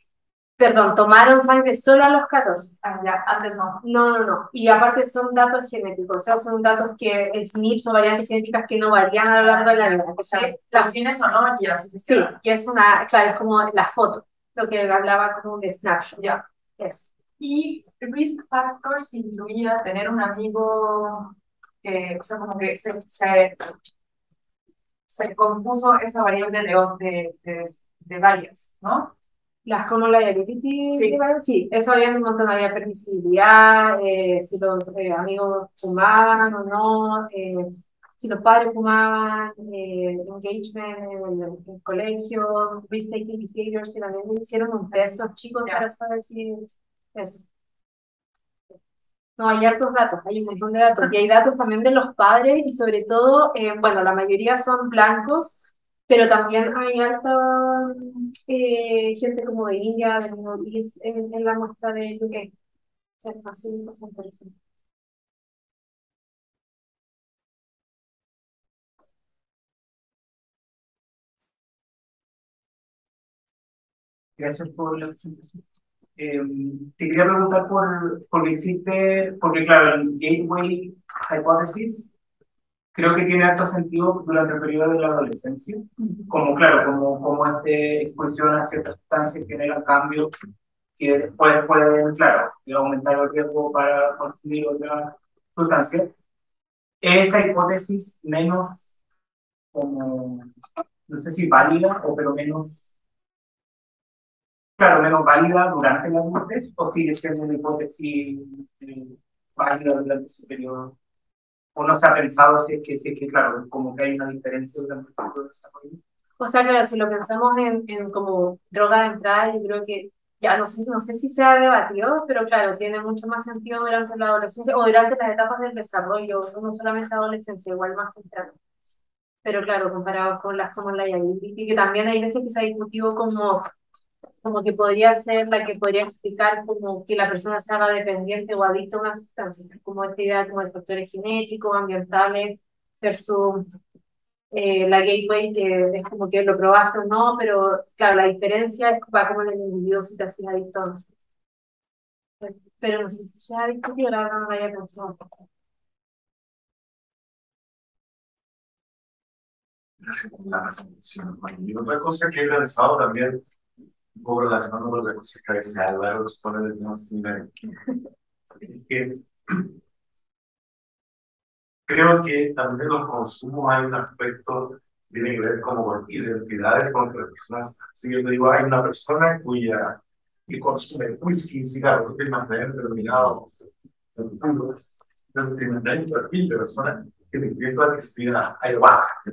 perdón, tomaron sangre solo a los 14. Ya, antes no. No. Y aparte son datos genéticos, o sea, son datos que SNPs o variantes genéticas que no varían a lo largo de la vida. O sea, las fines o no, ya sí, que es claro, es como la foto, lo que hablaba como de snapshot. Ya. Eso. Y risk factors incluía tener un amigo que, o sea, como que se compuso esa variable de varias, ¿no? Las como la diabetes, Sí. Sí, eso había un montón, había permisibilidad, si los amigos fumaban o no, si los padres fumaban, engagement en el colegio, risk-taking behaviors, que también me hicieron un test los chicos para saber si eso. No, hay hartos datos, hay un montón de datos. Y hay datos también de los padres y sobre todo, bueno, la mayoría son blancos, pero también hay harta gente como de India, de Middle East, en la muestra de UK. O sea, así, por ejemplo. Gracias por la presentación. Te quería preguntar porque existe, porque claro, el Gateway Hypothesis creo que tiene harto sentido durante el periodo de la adolescencia, como claro, como exposición a ciertas sustancias generan cambios que después pueden, claro, aumentar el riesgo para consumir otra sustancia. Esa hipótesis menos como, no sé si válida o pero menos, claro, menos válida durante la adultez o sigue siendo una hipótesis válida durante ese periodo. O no se ha pensado si es que, claro, como que hay una diferencia durante el periodo de desarrollo. O sea, claro, si lo pensamos en como droga de entrada, yo creo que ya no sé si se ha debatido, pero claro, tiene mucho más sentido durante la adolescencia o durante las etapas del desarrollo, no solamente adolescencia, igual más temprano. Pero claro, comparado con las como la diabetes, y que también hay veces que se ha discutido como que podría ser la que podría explicar como que la persona se haga dependiente o adicta a una sustancia, como esta idea como de factores genéticos, ambientales, versus la gateway, que es como que lo probaste o no, pero claro, la diferencia es va como en el individuo si te haces adicto o no. Pero no sé si se ha discutido, la verdad no lo había pensado. La reflexión. Y otra cosa que he pensado también, un poco relacionado con la cosa que decía Álvaro, los pone de más nivel, es que creo que también los consumos hay un aspecto que tiene que ver como con identidades, con que las personas, si yo te digo, hay una persona que consume whisky, cigarros, que mantener determinado determinado perfil de personas que te a que se diga ayahuasca.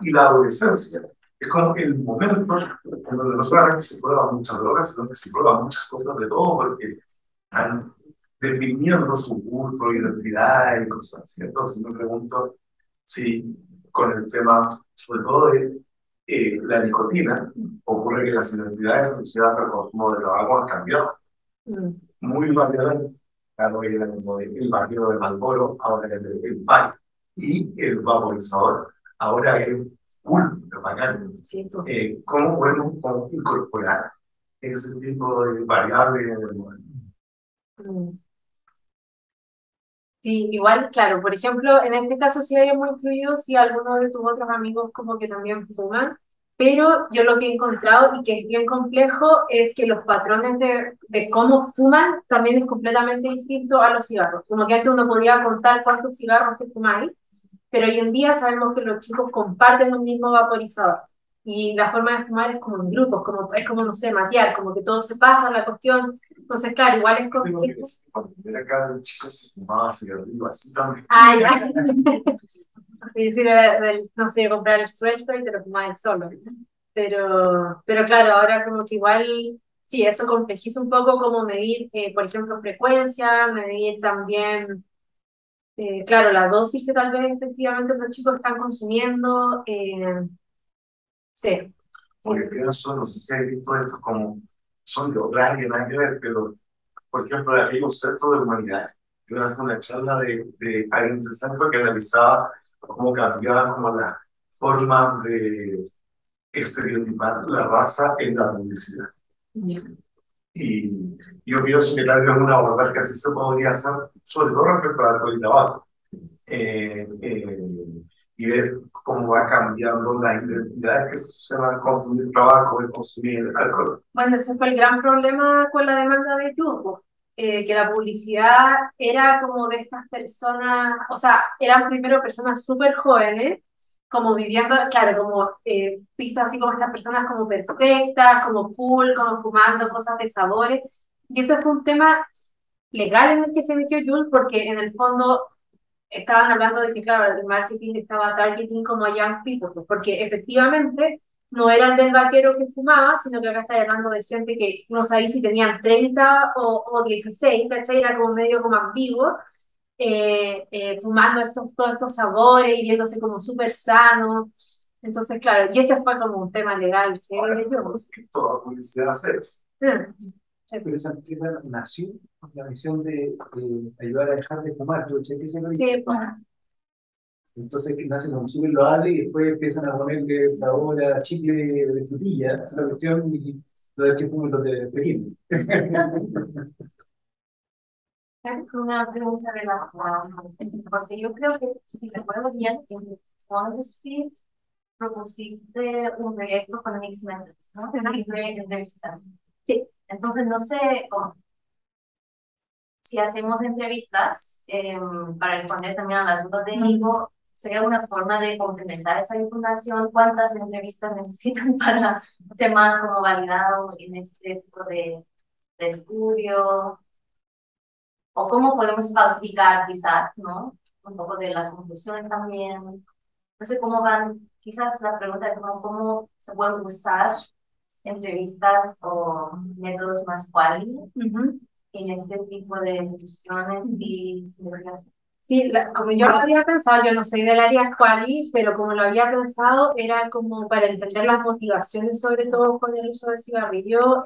Y la adolescencia es como el momento en donde no solamente se prueban muchas drogas, sino que se prueban muchas cosas de todo, porque están definiendo su gusto, identidad y cosas así. Entonces me pregunto si con el tema, sobre todo de la nicotina, ocurre que las identidades asociadas al consumo de tabaco han cambiado. Muy variado. Claro, el barrio de Marlboro, ahora el pipe y el vaporizador, ahora el full de bacán. ¿Cómo podemos incorporar ese tipo de variables en el modelo? Sí, igual, claro, por ejemplo, en este caso sí habíamos incluido si alguno de tus otros amigos como que también fuman, pero yo lo que he encontrado y que es bien complejo es que los patrones de cómo fuman también es completamente distinto a los cigarros. Como que antes uno podía contar cuántos cigarros te fumáis, pero hoy en día sabemos que los chicos comparten un mismo vaporizador. Y la forma de fumar es como en grupos, es como, no sé, matear, como que todos se pasan la cuestión. Entonces, claro, igual es Tengo que complejo. decir, cuando era acá, el chico se fumaba cigarrillo así también. Ah, ya. Sí, sí, no sé, comprar el suelto y te lo fumas el solo. Pero claro, ahora como que igual, sí, eso complejiza un poco como medir, por ejemplo, frecuencia, medir también, claro, la dosis que tal vez efectivamente los chicos están consumiendo. Sí, Porque sí. pienso, no sé si hay visto esto como, son de horario, nada que ver, pero por ejemplo, aquí hay un centro de humanidad, que era una charla hay un centro que analizaba cómo cambiaban como las formas de estereotipar la raza en la publicidad. Yeah. Y yo pienso que tal vez una abordar que así se podría hacer, sobre todo respecto al alcohol y tabaco, y ver cómo va cambiando la identidad que se va a consumir tabaco y consumir alcohol. Bueno, ese fue el gran problema con la demanda de YouTube, que la publicidad era como de estas personas, o sea, eran primero personas súper jóvenes, como viviendo, claro, como vistas así como estas personas como perfectas, como cool, como fumando cosas de sabores, y eso fue un tema legal en el que se metió Jules, porque en el fondo estaban hablando de que, claro, el marketing estaba targeting como a young people, pues, porque efectivamente no era el del vaquero que fumaba, sino que acá está hablando de gente que no sabía si tenían 30 o 16, ¿cachai? Era como medio como ambiguo, fumando todos estos sabores y viéndose como súper sano. Entonces, claro, y ese fue como un tema legal. ¿Sí? Ahora, pues, que toda publicidad hace eso. Pero esa empresa nació con la misión de ayudar a dejar de fumar. ¿Tú sabes qué se lo dice? Sí, pues. Entonces nace como súper loable y después empiezan a ponerle sabor a chicle de frutilla, esa cuestión, y lo de que fuman los de pequeño. Una pregunta relacionada, porque yo creo que, si recuerdo bien, en Ondesit propusiste un proyecto con Mix Methods, ¿no? De entrevistas. Sí. Entonces, no sé si hacemos entrevistas para responder también a las dudas de Nico, sería una forma de complementar esa información. ¿Cuántas entrevistas necesitan para ser más como validado en este tipo de estudio? O cómo podemos falsificar quizás, ¿no? Un poco de las conclusiones también. No sé cómo van, quizás la pregunta es como cómo se puede usar entrevistas o métodos más quali Ujú. en este tipo de discusiones y celebraciones. Sí, como yo lo había pensado, yo no soy del área quali, pero como lo había pensado, era como para entender las motivaciones, sobre todo con el uso del cigarrillo.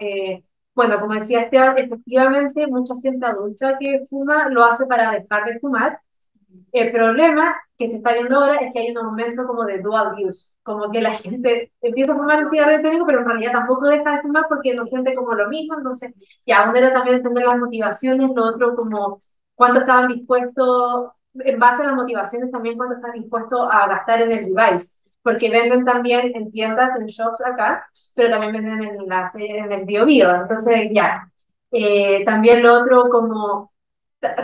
Bueno, como decía Esteban, efectivamente, mucha gente adulta que fuma lo hace para dejar de fumar. El problema que se está viendo ahora es que hay un aumento como de dual use, como que la gente empieza a fumar el cigarro electrónico, pero en realidad tampoco deja de fumar porque no siente como lo mismo, entonces ya, uno era también entender las motivaciones, lo otro como cuánto estaban dispuestos, en base a las motivaciones también cuánto están dispuestos a gastar en el device, porque venden también en tiendas, en shops acá, pero también venden en el Bio, entonces ya. También lo otro como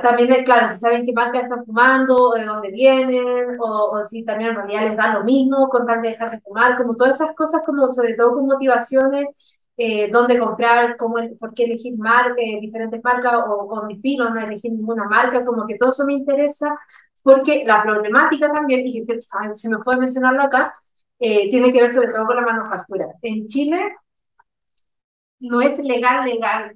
también, claro, si saben qué marca están fumando, o de dónde vienen, o si también en realidad les da lo mismo con tal de dejar de fumar, como todas esas cosas, como sobre todo con motivaciones, dónde comprar, cómo, por qué elegir diferentes marcas, o con mi filo no elegir ninguna marca, como que todo eso me interesa, porque la problemática también, y que se me fue mencionarlo acá, tiene que ver sobre todo con la manufactura. En Chile no es legal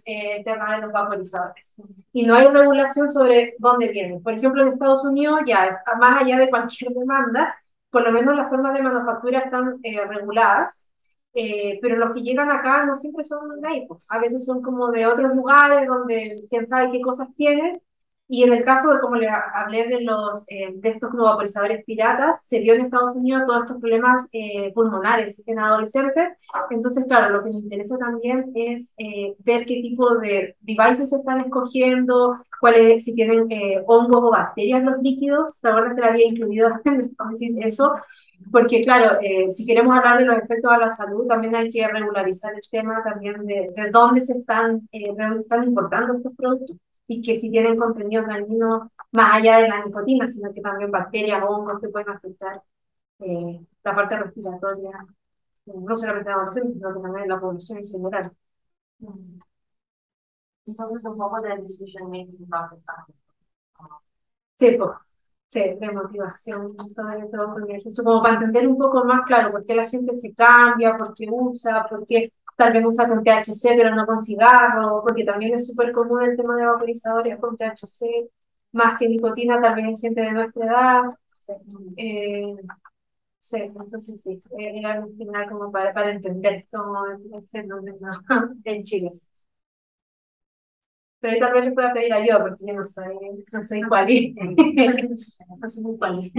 el tema de los vaporizadores. Y no hay regulación sobre dónde vienen. Por ejemplo, en Estados Unidos, ya más allá de cualquier demanda, por lo menos las formas de manufactura están reguladas, pero los que llegan acá no siempre son de ahí, pues. A veces son como de otros lugares donde quién sabe qué cosas tienen. Y en el caso de, como le hablé de estos como vaporizadores piratas, se vio en Estados Unidos todos estos problemas pulmonares en adolescentes. Entonces, claro, lo que me interesa también es ver qué tipo de devices se están escogiendo, cuáles, si tienen hongos o bacterias en los líquidos. ¿Te acuerdas que la había incluido decir eso? Porque, claro, si queremos hablar de los efectos a la salud, también hay que regularizar el tema también de de dónde están importando estos productos y que si tienen contenidos dañinos más allá de la nicotina, sino que también bacterias o hongos que pueden afectar la parte respiratoria no solamente la adolescencia, sino que también la población en general. Entonces, un poco de decision making process también. Sí, pues, sí, de motivación, sobre todo con eso, como para entender un poco más, claro, por qué la gente se cambia, por qué usa, por qué tal vez usa con THC pero no con cigarro, porque también es súper común el tema de vaporizadores con THC, más que nicotina, tal vez en gente de nuestra edad. Eh, sí, entonces sí, era al final como para entender todo el fenómeno en Chile. Pero ahí tal vez le pueda pedir ayuda porque yo no soy cuali. No soy muy cuali.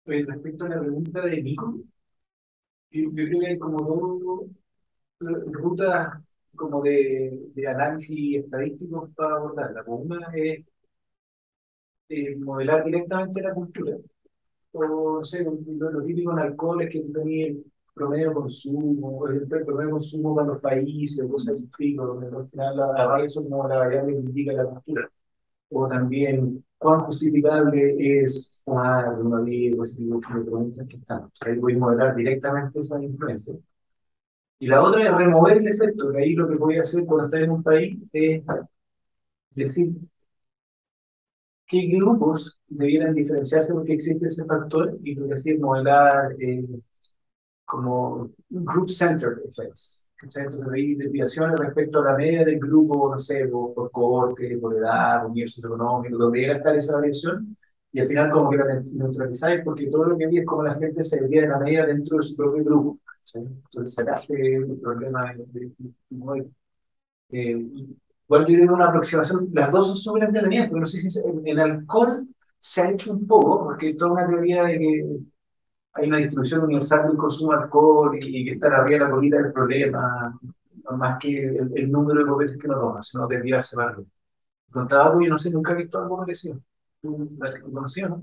Respecto a la pregunta de Nico, yo creo que hay como dos rutas como de análisis estadístico para abordarla. Una es modelar directamente la cultura. O no sé, lo típico en alcohol es que tú tenías el promedio de consumo, por ejemplo, el promedio de consumo para los países, cosas así, donde al final la RAE eso como la variable que indica la cultura. O también cuán justificable es fumar una vida, o ese tipo de preguntas que están. Ahí voy a modelar directamente esa influencia. Y la otra es remover el efecto, que ahí lo que voy a hacer cuando estoy en un país es decir qué grupos debieran diferenciarse porque existe ese factor y por decir modelar como group-centered effects. ¿Cachai? Entonces hay desviaciones respecto a la media del grupo, no sé, por cohorte, por edad, por nivel socioeconómico, donde llega a estar esa variación y al final como que la neutralizáis porque todo lo que vi es como la gente se divide de la media dentro de su propio grupo. ¿Sí? Entonces sacaste el problema de igual yo creo una aproximación, las dos son súper entretenidas, pero no sé si en el alcohol se ha hecho un poco, porque hay toda una teoría de que hay una distribución universal del consumo de alcohol y que estar arriba de la colita del problema, no más que el número de veces que uno toma, sino debería separarlo. Con tabaco yo no sé, nunca he visto algo parecido. ¿Tú lo conocías, no?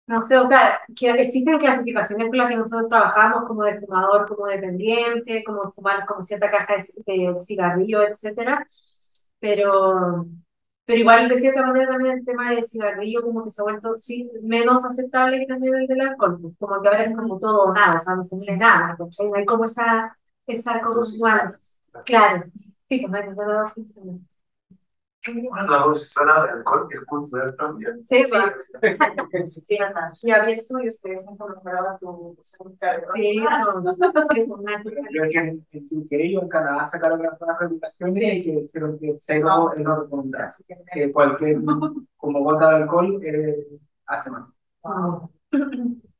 No sé, o sea, que existen clasificaciones con las que nosotros trabajamos, como de fumador, como dependiente, como fumar como cierta caja de cigarrillo, etcétera. Pero, pero igual, de cierta manera, también el tema del cigarrillo como que se ha vuelto sí, menos aceptable que también el del alcohol. Pues, como que ahora es como todo o nada, o sea, no se mide nada, ¿cachai? No hay como esa como, Dosis. bueno, claro. Sí, como hay que todo funciona. Bueno, la dosis sana de alcohol es cultural también. Sí, Sí, sí, y había estudios que decían que mejoraba tu salud cardiovascular. sí, una- Creo que en UK o en Canadá sacaron las nuevas regulaciones y que creo que cero es lo recomendable. Que cualquier como gota de alcohol hace mal. Wow.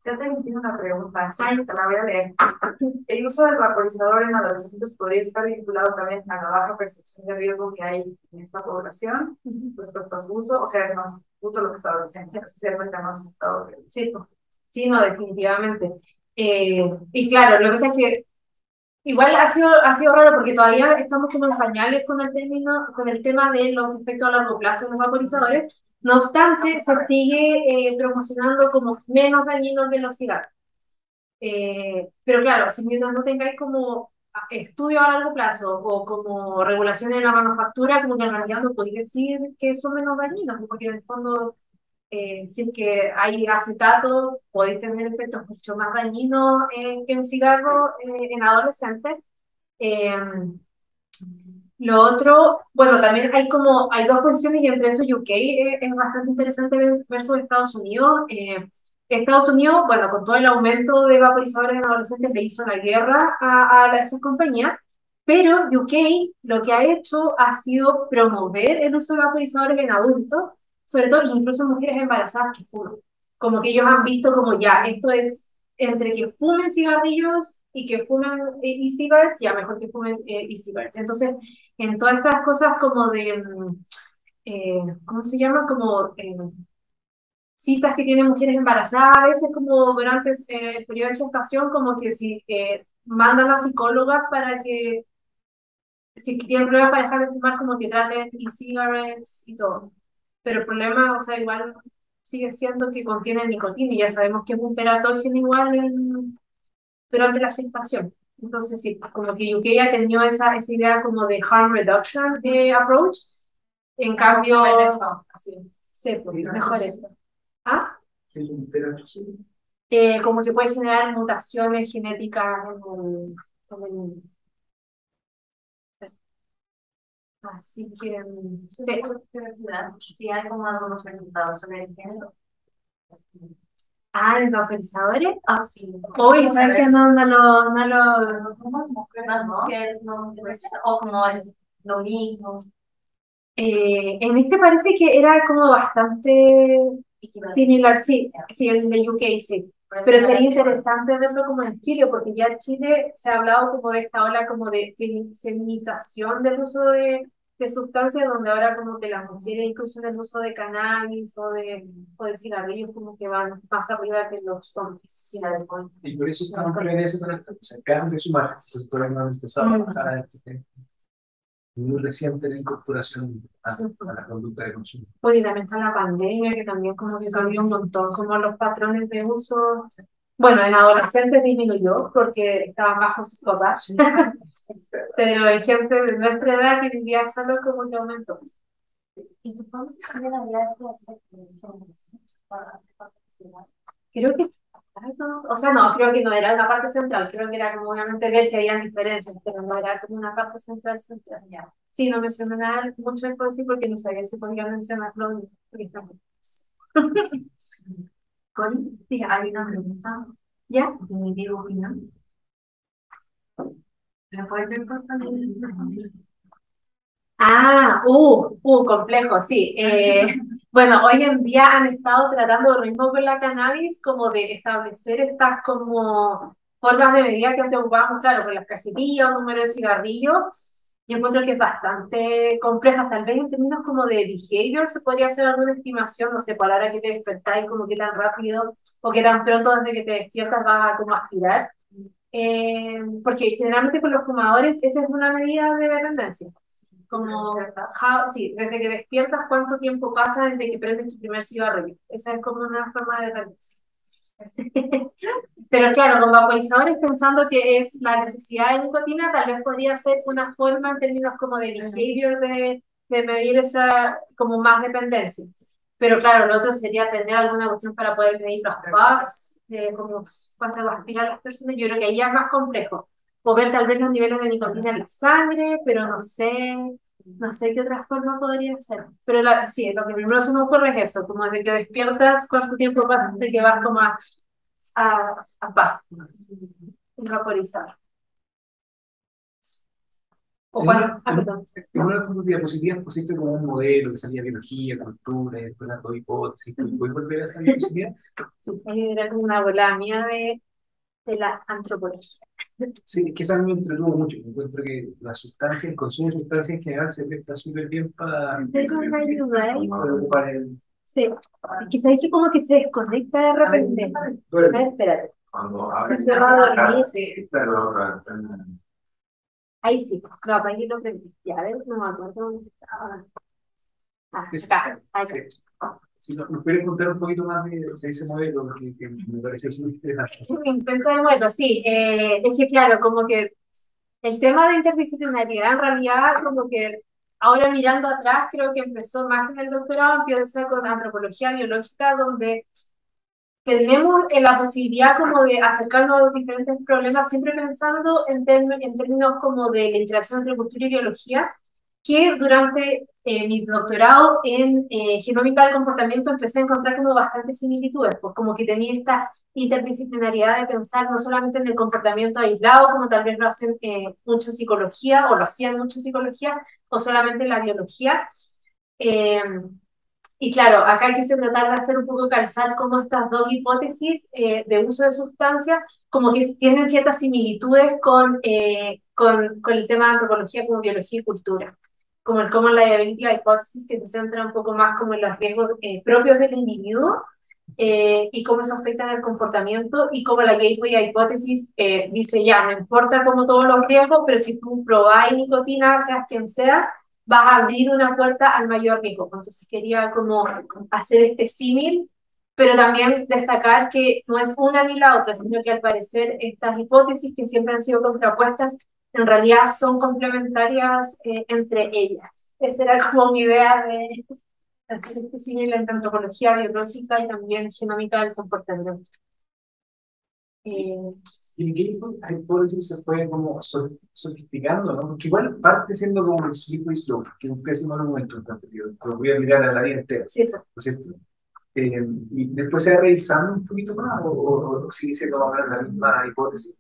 Yo tengo una pregunta, sí, te la voy a leer. ¿El uso del vaporizador en adolescentes podría estar vinculado también a la baja percepción de riesgo que hay en esta población respecto a su uso? O sea, es más, justo lo que estaba diciendo, es socialmente más aceptado. sí, pues. Sí, no, definitivamente. Y claro, lo que pasa es que igual ha sido raro porque todavía estamos como en los pañales con el tema de los efectos a largo plazo de los vaporizadores. No obstante, se sigue promocionando como menos dañinos que los cigarros. Pero claro, si mientras no tengáis como estudio a largo plazo o como regulaciones en la manufactura, como que en realidad no podéis decir que son menos dañinos, porque en el fondo, si es que hay acetato, podéis tener efectos mucho más dañinos que un cigarro en adolescentes. Eh, lo otro, bueno, también hay dos posiciones y entre eso UK es bastante interesante versus Estados Unidos. Estados Unidos, bueno, con todo el aumento de vaporizadores en adolescentes le hizo la guerra a estas compañías, pero UK lo que ha hecho ha sido promover el uso de vaporizadores en adultos, sobre todo incluso en mujeres embarazadas que fuman. Como que ellos han visto como ya, esto es entre que fumen cigarrillos y que fumen e-cigarettes, ya mejor que fumen e-cigarettes. Entonces, en todas estas cosas como de, ¿cómo se llama? Como citas que tienen mujeres embarazadas, a veces como durante el periodo de gestación, como que si mandan a psicólogas para que, si tienen problemas para dejar de fumar, como que traten e-cigarettes y todo. Pero el problema, o sea, igual sigue siendo que contiene nicotina y ya sabemos que es un teratógeno igual durante la gestación. Entonces, sí, como que UK ya tenía esa idea como de harm reduction approach. En cambio, Así. sí, pues, mejor esto. ¿Ah? Es un teratógeno. Como que puede generar mutaciones genéticas en el niño. Así que, sí. Por curiosidad, si hay como algunos resultados sobre el género. Ah, ¿los vaporizadores? Ah, sí. Uy, ¿sabes que no lo... Como mujeres, ¿no? Que no, o como lo mismo. En este parece que era como bastante similar, sí, sí, el de UK, sí. Pero sería interesante verlo como en Chile, porque ya en Chile se ha hablado como de esta ola como de feminización del uso de sustancias, donde ahora como que las mujeres incluso en el uso de cannabis o de cigarrillos como que van más arriba que los hombres. Y por eso estamos con la idea de separar, o sea, cambio sumar, pues por ahí no han empezado a bajar a este tema. Muy reciente la incorporación a la conducta de consumo. Pues y también está la pandemia, que también como que cambió un montón, como los patrones de uso. Bueno, en adolescentes disminuyó porque estaban bajo sus papás, pero en gente de nuestra edad que vivía solo como que aumentó. ¿Y tú puedes también hablar de aspecto para participar? Creo que, o sea, no, creo que no era una parte central, creo que era como obviamente ver si había diferencias, pero no era como una parte central. Ya. Sí, no mencioné nada mucho en sí porque no sabía si podía mencionarlo porque está muy Connie, Diga. hay una pregunta ¿Ya? de mi Diego opinión. ¿Me puedes ver por favor? Complejo, sí. Bueno, hoy en día han estado tratando lo mismo con la cannabis, como de establecer estas como formas de medida que antes ocupábamos, claro, con las cajetillas o número de cigarrillos. Yo encuentro que es bastante compleja, tal vez en términos como de behavior se podría hacer alguna estimación, no sé, por la hora que te despertáis, como qué tan rápido o qué tan pronto desde que te despiertas vas a como aspirar. Porque generalmente con los fumadores esa es una medida de dependencia. Como, sí, desde que despiertas, ¿cuánto tiempo pasa desde que prendes tu primer cigarrillo? Esa es como una forma de dependencia. Pero claro, con vaporizadores pensando que es la necesidad de nicotina, tal vez podría ser una forma en términos como de behavior de medir esa como más dependencia. Pero claro, lo otro sería tener alguna cuestión para poder medir los puffs, como cuánto aspiran las personas. Yo creo que ahí ya es más complejo. O ver tal vez los niveles de nicotina en la sangre, pero no sé. No sé qué otra forma podría ser. Pero sí, lo que primero se me ocurre es eso, como desde que despiertas, cuánto tiempo pasa hasta que vas como a paz, vaporizar. O En cuando, una, perdón. en una de tus diapositivas pusiste como un modelo que salía biología, cultura, y después las dos hipótesis. ¿Puedes volver a esa diapositiva? Sí, era como una bola mía de la antropología. Sí, es que eso a mí me entretuvo mucho. Encuentro que la sustancia, el consumo de sustancias en general se presta súper bien para Sí, como una ayuda, ¿eh? ocupar el... Sí, es que sabéis que como que se desconecta de repente. A ver, espérate. Cuando Se va a dormir. sí, pero Ahí sí, lo apagué y lo prendí. Ya, a ver, no me acuerdo dónde estaba. Ah, acá, acá. Sí. Si nos puedes contar un poquito más de ese modelo, que me pareció súper interesante. Intento de vuelo, sí. Es que claro, como que el tema de interdisciplinaridad en realidad como que ahora mirando atrás creo que empezó más en el doctorado, empieza con antropología biológica, donde tenemos la posibilidad como de acercarnos a los diferentes problemas, siempre pensando en términos como de la interacción entre cultura y biología, que durante mi doctorado en genómica del comportamiento empecé a encontrar como bastantes similitudes, pues como que tenía esta interdisciplinariedad de pensar no solamente en el comportamiento aislado, como tal vez lo hacen mucho en psicología, o lo hacían mucho en psicología, o solamente en la biología. Eh, y claro, acá hay que se tratar de hacer un poco calzar como estas dos hipótesis de uso de sustancias, como que tienen ciertas similitudes con el tema de antropología como biología y cultura, como el Common Liability Hypothesis, que se centra un poco más como en los riesgos propios del individuo y cómo eso afecta en el comportamiento, y como la Gateway Hypothesis dice ya, no importa como todos los riesgos, pero si tú probás nicotina, seas quien sea, vas a abrir una puerta al mayor riesgo. Entonces quería como hacer este símil, pero también destacar que no es una ni la otra, sino que al parecer estas hipótesis que siempre han sido contrapuestas, en realidad son complementarias entre ellas. Esa era como mi idea de hacer este símil entre antropología biológica y también genómica del comportamiento. Y que la hipótesis se fue como sofisticando, ¿no? Porque igual parte siendo como el slippery slope, que es un pésimo argumento en tanto yo lo voy a mirar a la vida entera, Sí, ¿no es cierto? Y después se va revisando un poquito más, o sigue siendo más o menos la misma hipótesis.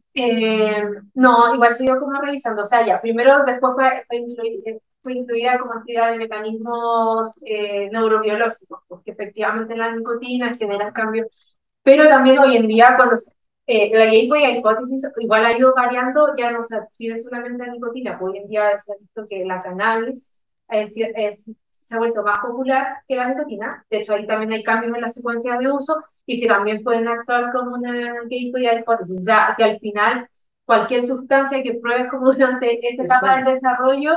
no, igual siguió como revisando, o sea, ya, primero después fue incluida como actividad de mecanismos neurobiológicos, porque efectivamente la nicotina genera cambios, pero también hoy en día cuando la gateway hipótesis igual ha ido variando, ya no se atribuye solamente a la nicotina, pues hoy en día se ha visto que la cannabis se ha vuelto más popular que la nicotina, de hecho ahí también hay cambios en la secuencia de uso y que también pueden actuar como una gateway hipótesis, o sea, que al final cualquier sustancia que pruebes como durante esta etapa del desarrollo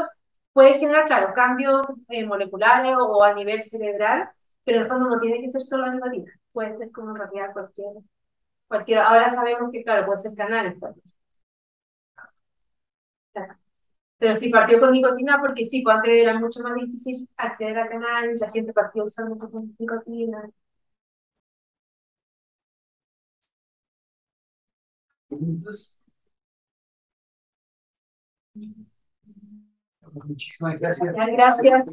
puede generar, claro, cambios moleculares o a nivel cerebral, pero en el fondo no tiene que ser solo nicotina, puede ser como en realidad cualquier. Ahora sabemos que, claro, puede ser cannabis también. Pero sí partió con nicotina porque sí, pues antes era mucho más difícil acceder a cannabis, la gente partió usando con nicotina. Entonces, muchísimas gracias. Ya, gracias.